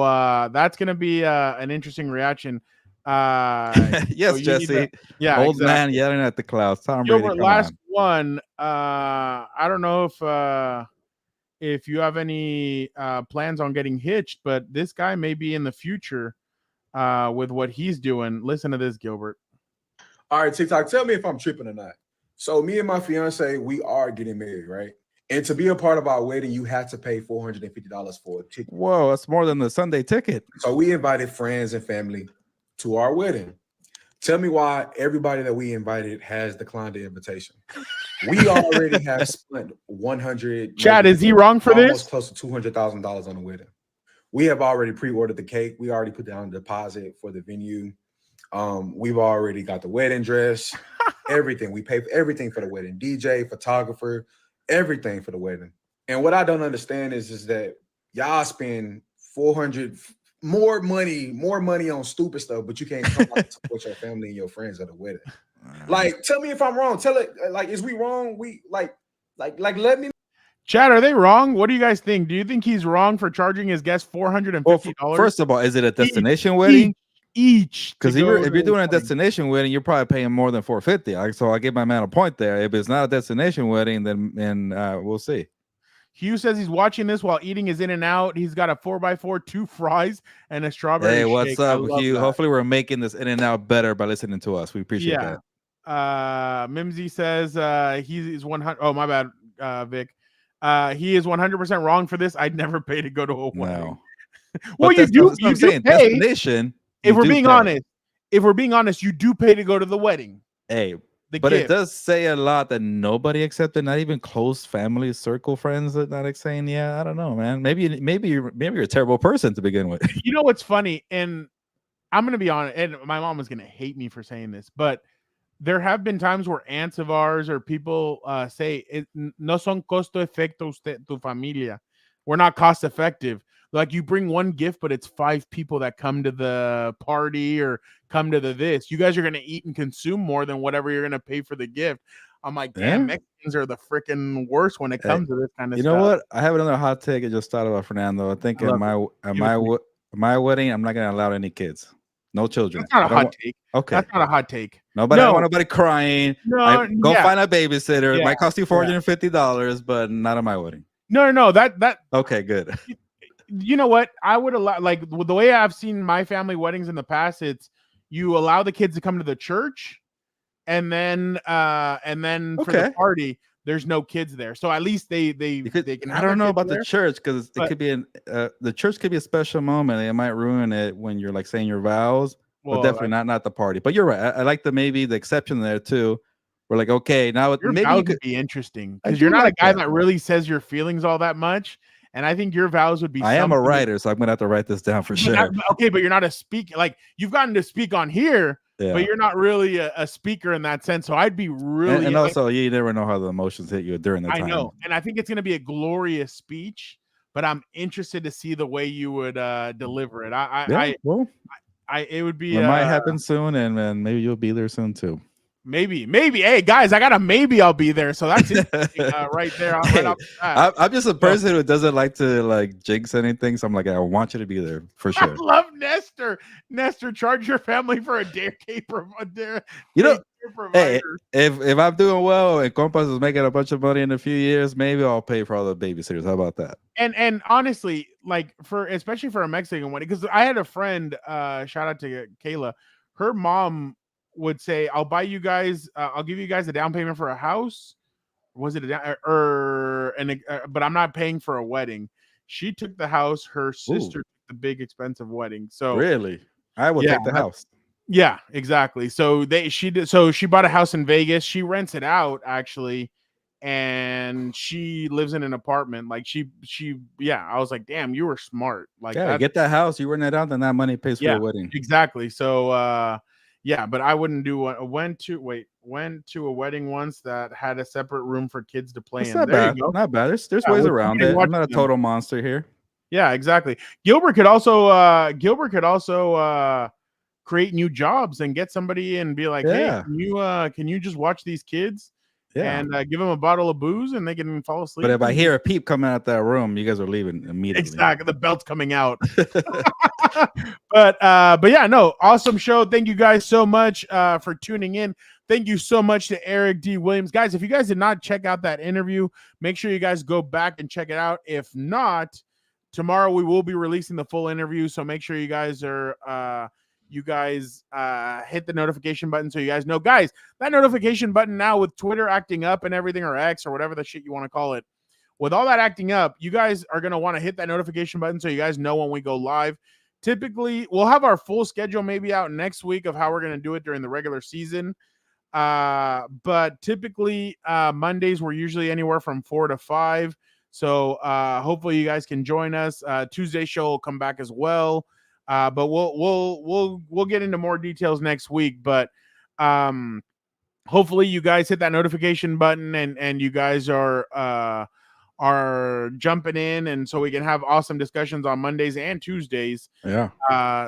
that's going to be an interesting reaction. Yes, so Jesse. Old man yelling at the clouds. Tom Brady. Last one. I don't know if you have any plans on getting hitched, but this guy may be in the future with what he's doing. Listen to this, Gilbert. All right, TikTok, tell me if I'm tripping or not. So me and my fiance, we are getting married, right? And to be a part of our wedding, you have to pay $450 for a ticket. Whoa, that's more than the Sunday ticket. So we invited friends and family to our wedding. Tell me why everybody that we invited has declined the invitation. We already have spent 100. Chad, is he wrong for almost this? close to $200,000 on the wedding. We have already pre-ordered the cake. We already put down a deposit for the venue. We've already got the wedding dress, everything. We pay for everything for the wedding, DJ, photographer, everything for the wedding. And what I don't understand is that y'all spend 400 more money on stupid stuff, but you can't come out to support your family and your friends at a wedding. Like, tell me if I'm wrong. Tell it, like, is we wrong? We like let me. Chad, are they wrong? What do you guys think? Do you think he's wrong for charging his guests $450? Well, first of all, is it a destination wedding? Each. Because if you're doing a destination wedding, you're probably paying more than $450. So I give my man a point there. If it's not a destination wedding, then we'll see. Hugh says he's watching this while eating his In-N-Out. He's got a 4x4, 2 fries, and a strawberry Hey, shake. what's up, Hugh? That. Hopefully we're making this In-N-Out better by listening to us. We appreciate that. Mimsy says he's 100. Oh, my bad, Vic. He is 100% wrong for this. I'd never pay to go to a wedding. No. Well, you do pay. Destination. If we're being honest, you do pay to go to the wedding. Hey, but it does say a lot that nobody accepted, not even close family circle friends that not saying, yeah, I don't know, man. Maybe you're a terrible person to begin with. You know what's funny, and I'm gonna be honest, and my mom is gonna hate me for saying this, but there have been times where aunts of ours or people say no son costo efecto usted tu familia. We're not cost effective. Like you bring one gift, but it's 5 people that come to the party or come to the this. You guys are gonna eat and consume more than whatever you're gonna pay for the gift. I'm like, damn, Mexicans are the freaking worst when it comes to this kind of stuff. You know what? I have another hot take I just thought about, Fernando. I think at my wedding, I'm not gonna allow any kids. No children. That's not a hot take. Okay. That's not a hot take. Nobody, I don't want nobody crying. Go find a babysitter. Yeah. It might cost you $450, but not at my wedding. No. That okay, good. You know what? I would allow, like the way I've seen my family weddings in the past, it's you allow the kids to come to the church, and then for the party, there's no kids there. So at least they can. I don't know about the church because it could be the church could be a special moment. It might ruin it when you're like saying your vows, but definitely not the party. But you're right. I like the exception there too. We're like, okay, now your maybe vows you could would be interesting because you're not a guy that really says your feelings all that much. And I think your vows would be. I am a writer, so I'm gonna have to write this down for sure. Okay, but you're not a speaker. Like you've gotten to speak on here, but you're not really a speaker in that sense. So I'd be really. And also, you never know how the emotions hit you during the time. I know, and I think it's gonna be a glorious speech. But I'm interested to see the way you would deliver it. It would be. It might happen soon, and maybe you'll be there soon too. Maybe. Hey guys, I got a maybe. I'll be there. So that's interesting, right there. I'm just a person who doesn't like to jinx anything. So I'm like, I want you to be there for sure. I love Nestor. Nestor, charge your family for a daycare provider. Hey, if I'm doing well and Compas is making a bunch of money in a few years, maybe I'll pay for all the babysitters. How about that? And honestly, like especially for a Mexican wedding, because I had a friend. Shout out to Kayla. Her mom would say, I'll buy you guys, I'll give you guys a down payment for a house. Was it but I'm not paying for a wedding. She took the house. Her sister took the big expensive wedding. So really, I would take the house. Yeah, exactly. So she bought a house in Vegas. She rents it out actually, and she lives in an apartment. Like I was like, damn, you were smart. Like, get that house. You rent it out, then that money pays for your wedding. Exactly. So but I wouldn't do went to a wedding once that had a separate room for kids to play in. Not bad. Not bad. There's ways around it. I'm not a total monster here. Yeah, exactly. Gilbert could also create new jobs and get somebody and be like, hey, can you just watch these kids? And give them a bottle of booze and they can fall asleep. But if I hear a peep coming out that room, you guys are leaving immediately. Exactly. The belt's coming out. But yeah, no, awesome show. Thank you guys so much for tuning in. Thank you so much to Eric D. Williams. Guys, if you guys did not check out that interview, make sure you guys go back and check it out. If not, tomorrow we will be releasing the full interview. So make sure you guys are hit the notification button so you guys know. Guys, that notification button now with Twitter acting up and everything, or X or whatever the shit you want to call it, with all that acting up, you guys are going to want to hit that notification button so you guys know when we go live. Typically, we'll have our full schedule maybe out next week of how we're going to do it during the regular season. But typically Mondays we're usually anywhere from 4 to 5. So hopefully you guys can join us. Tuesday show will come back as well. But we'll get into more details next week. But hopefully you guys hit that notification button and you guys are jumping in, and so we can have awesome discussions on Mondays and Tuesdays. Yeah.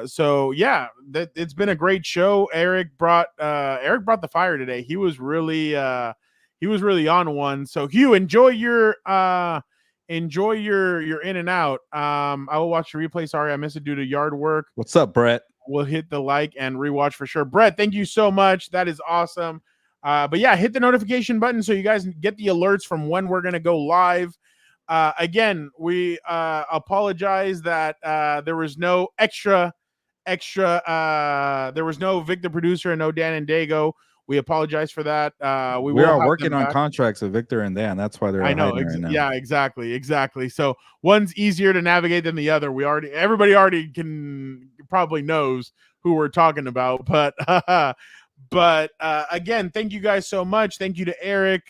So yeah, it's been a great show. Eric brought the fire today. He was really on one. So Hugh, enjoy your in and out. I will watch the replay. Sorry, I missed it due to yard work. What's up, Brett? We'll hit the like and rewatch for sure. Brett, thank you so much. That is awesome. But yeah, hit the notification button so you guys get the alerts from when we're going to go live. Again, we apologize that there was no extra. There was no Victor producer and no Dan and Dago. We apologize for that. We are working on contracts with Victor and Dan. That's why they're I know. right now. Yeah, exactly. So one's easier to navigate than the other. Everybody already probably knows who we're talking about, but again, thank you guys so much. Thank you to Eric.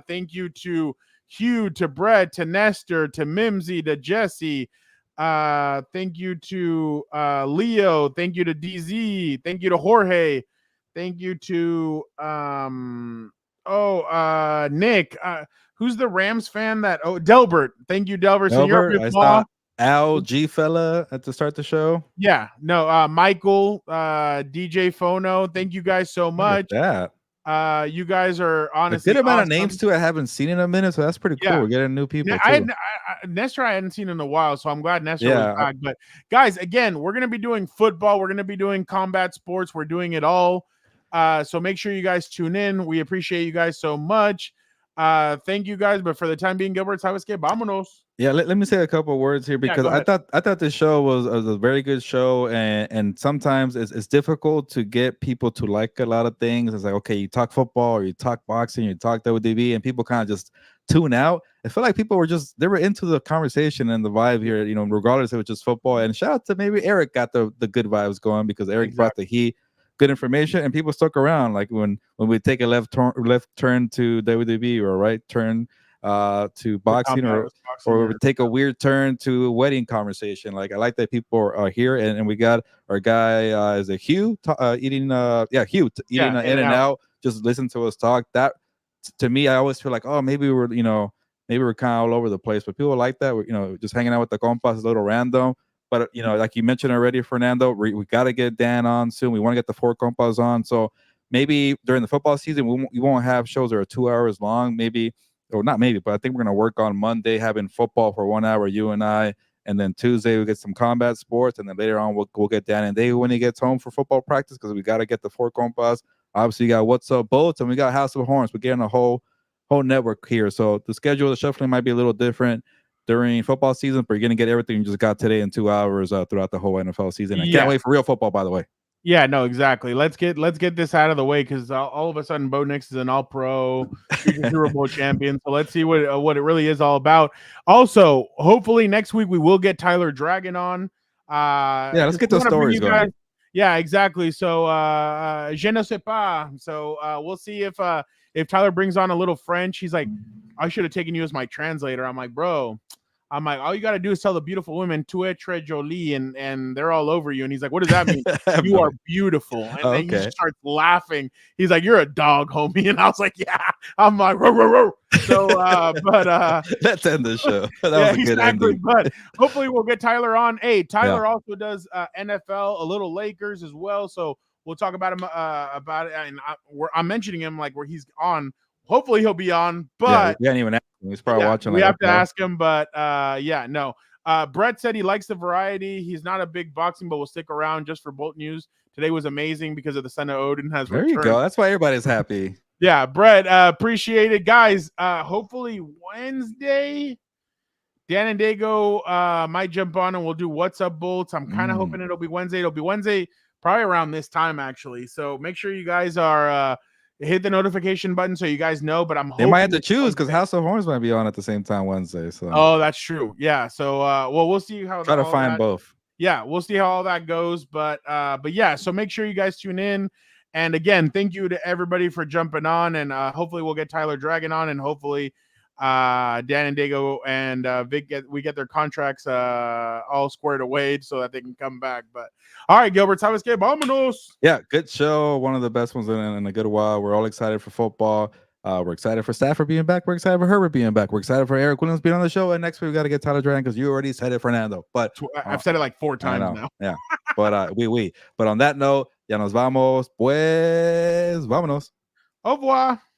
Thank you to Hugh, to Brett, to Nestor, to Mimsy, to Jesse. Thank you to Leo. Thank you to DZ. Thank you to Jorge. Thank you to Nick. Who's the Rams fan Delbert. Thank you, Delbert. So you're up with Al G fella at the start the show. Yeah, no, Michael, DJ Phono, thank you guys so much. You guys are honestly a good amount awesome. of names too. I haven't seen in a minute, so that's pretty cool. We're getting new people. Nestor I hadn't seen in a while, so I'm glad Nestor was back. But guys, again, we're gonna be doing football, we're gonna be doing combat sports, we're doing it all. So make sure you guys tune in. We appreciate you guys so much. Thank you guys, but for the time being, Gilbert, ¿sabes qué? Vámonos. Yeah, let me say a couple of words here because I thought this show was a very good show, and sometimes it's difficult to get people to like a lot of things. It's like, okay, you talk football or you talk boxing, you talk WDB, and people kind of just tune out. I feel like people they were into the conversation and the vibe here, regardless if it was just football. And shout out to maybe Eric got the good vibes going because Eric brought the heat. Good information, and people stuck around. Like when we take a left turn to WDB or a right turn to boxing, or we take a weird turn to a wedding conversation. Like I like that people are here, and we got our guy is a Hugh eating in and out. Just listen to us talk. That to me, I always feel like, oh, maybe we're kind of all over the place, but people like that. We're just hanging out with the compas, a little random. But, like you mentioned already, Fernando, we got to get Dan on soon. We want to get the 4 compas on. So maybe during the football season, we won't have shows that are 2 hours long. Maybe, or not maybe, but I think we're going to work on Monday having football for 1 hour, you and I. And then Tuesday, we get some combat sports. And then later on, we'll get Dan and Dave when he gets home for football practice because we got to get the 4 compas. Obviously, you got What's Up Boats and we got House of Horns. We're getting a whole network here. So the schedule, the shuffling might be a little different during football season, but you're going to get everything you just got today in 2 hours throughout the whole NFL season. I can't wait for real football, by the way. Yeah, no, exactly. Let's get this out of the way because all of a sudden Bo Nix is an all-pro Super Bowl champion. So let's see what it really is all about. Also, hopefully next week we will get Tyler Dragon on. Let's get those stories going. Yeah, exactly. So je ne sais pas. So we'll see if Tyler brings on a little French. He's like, I should have taken you as my translator. I'm like, bro. All you got to do is tell the beautiful women, tu es très jolie, and they're all over you. And he's like, what does that mean? You are beautiful. And then he just starts laughing. He's like, you're a dog, homie. And I was like, yeah. I'm like, row, row, row. So, let's end the show. That was a good ending. But hopefully we'll get Tyler on. Hey, Tyler also does NFL, a little Lakers as well. So we'll talk about him about it. And I'm mentioning him like where he's on. Hopefully he'll be on, but we didn't even ask him. He's probably watching. We have to ask him, but no. Brett said he likes the variety. He's not a big boxing, but will stick around just for Bolt News. Today was amazing because of the son of Odin has returned. There you go. That's why everybody's happy. Yeah, Brett, appreciate it, guys. Hopefully Wednesday, Dan and Dago might jump on and we'll do What's Up Bolts. I'm kind of hoping it'll be Wednesday. It'll be Wednesday, probably around this time actually. So make sure you guys are. Hit the notification button so you guys know, but they might have to choose because House of Horns might be on at the same time Wednesday. So that's true. Yeah. So we'll see how try to find both. Yeah, we'll see how all that goes. But yeah, so make sure you guys tune in. And again, thank you to everybody for jumping on, and hopefully we'll get Tyler Dragon on, and hopefully Dan and Dago and Vic get their contracts all squared away so that they can come back. But all right, Gilbert, ¿sabes qué? Vámonos. Yeah, good show. One of the best ones in a good while. We're all excited for football. We're excited for Stafford being back. We're excited for Herbert being back. We're excited for Eric Williams being on the show. And next week we got to get Tyler Dragon because you already said it, Fernando. But I've said it like 4 times now. Yeah, but But on that note, ya nos vamos. Pues vámonos. Au revoir.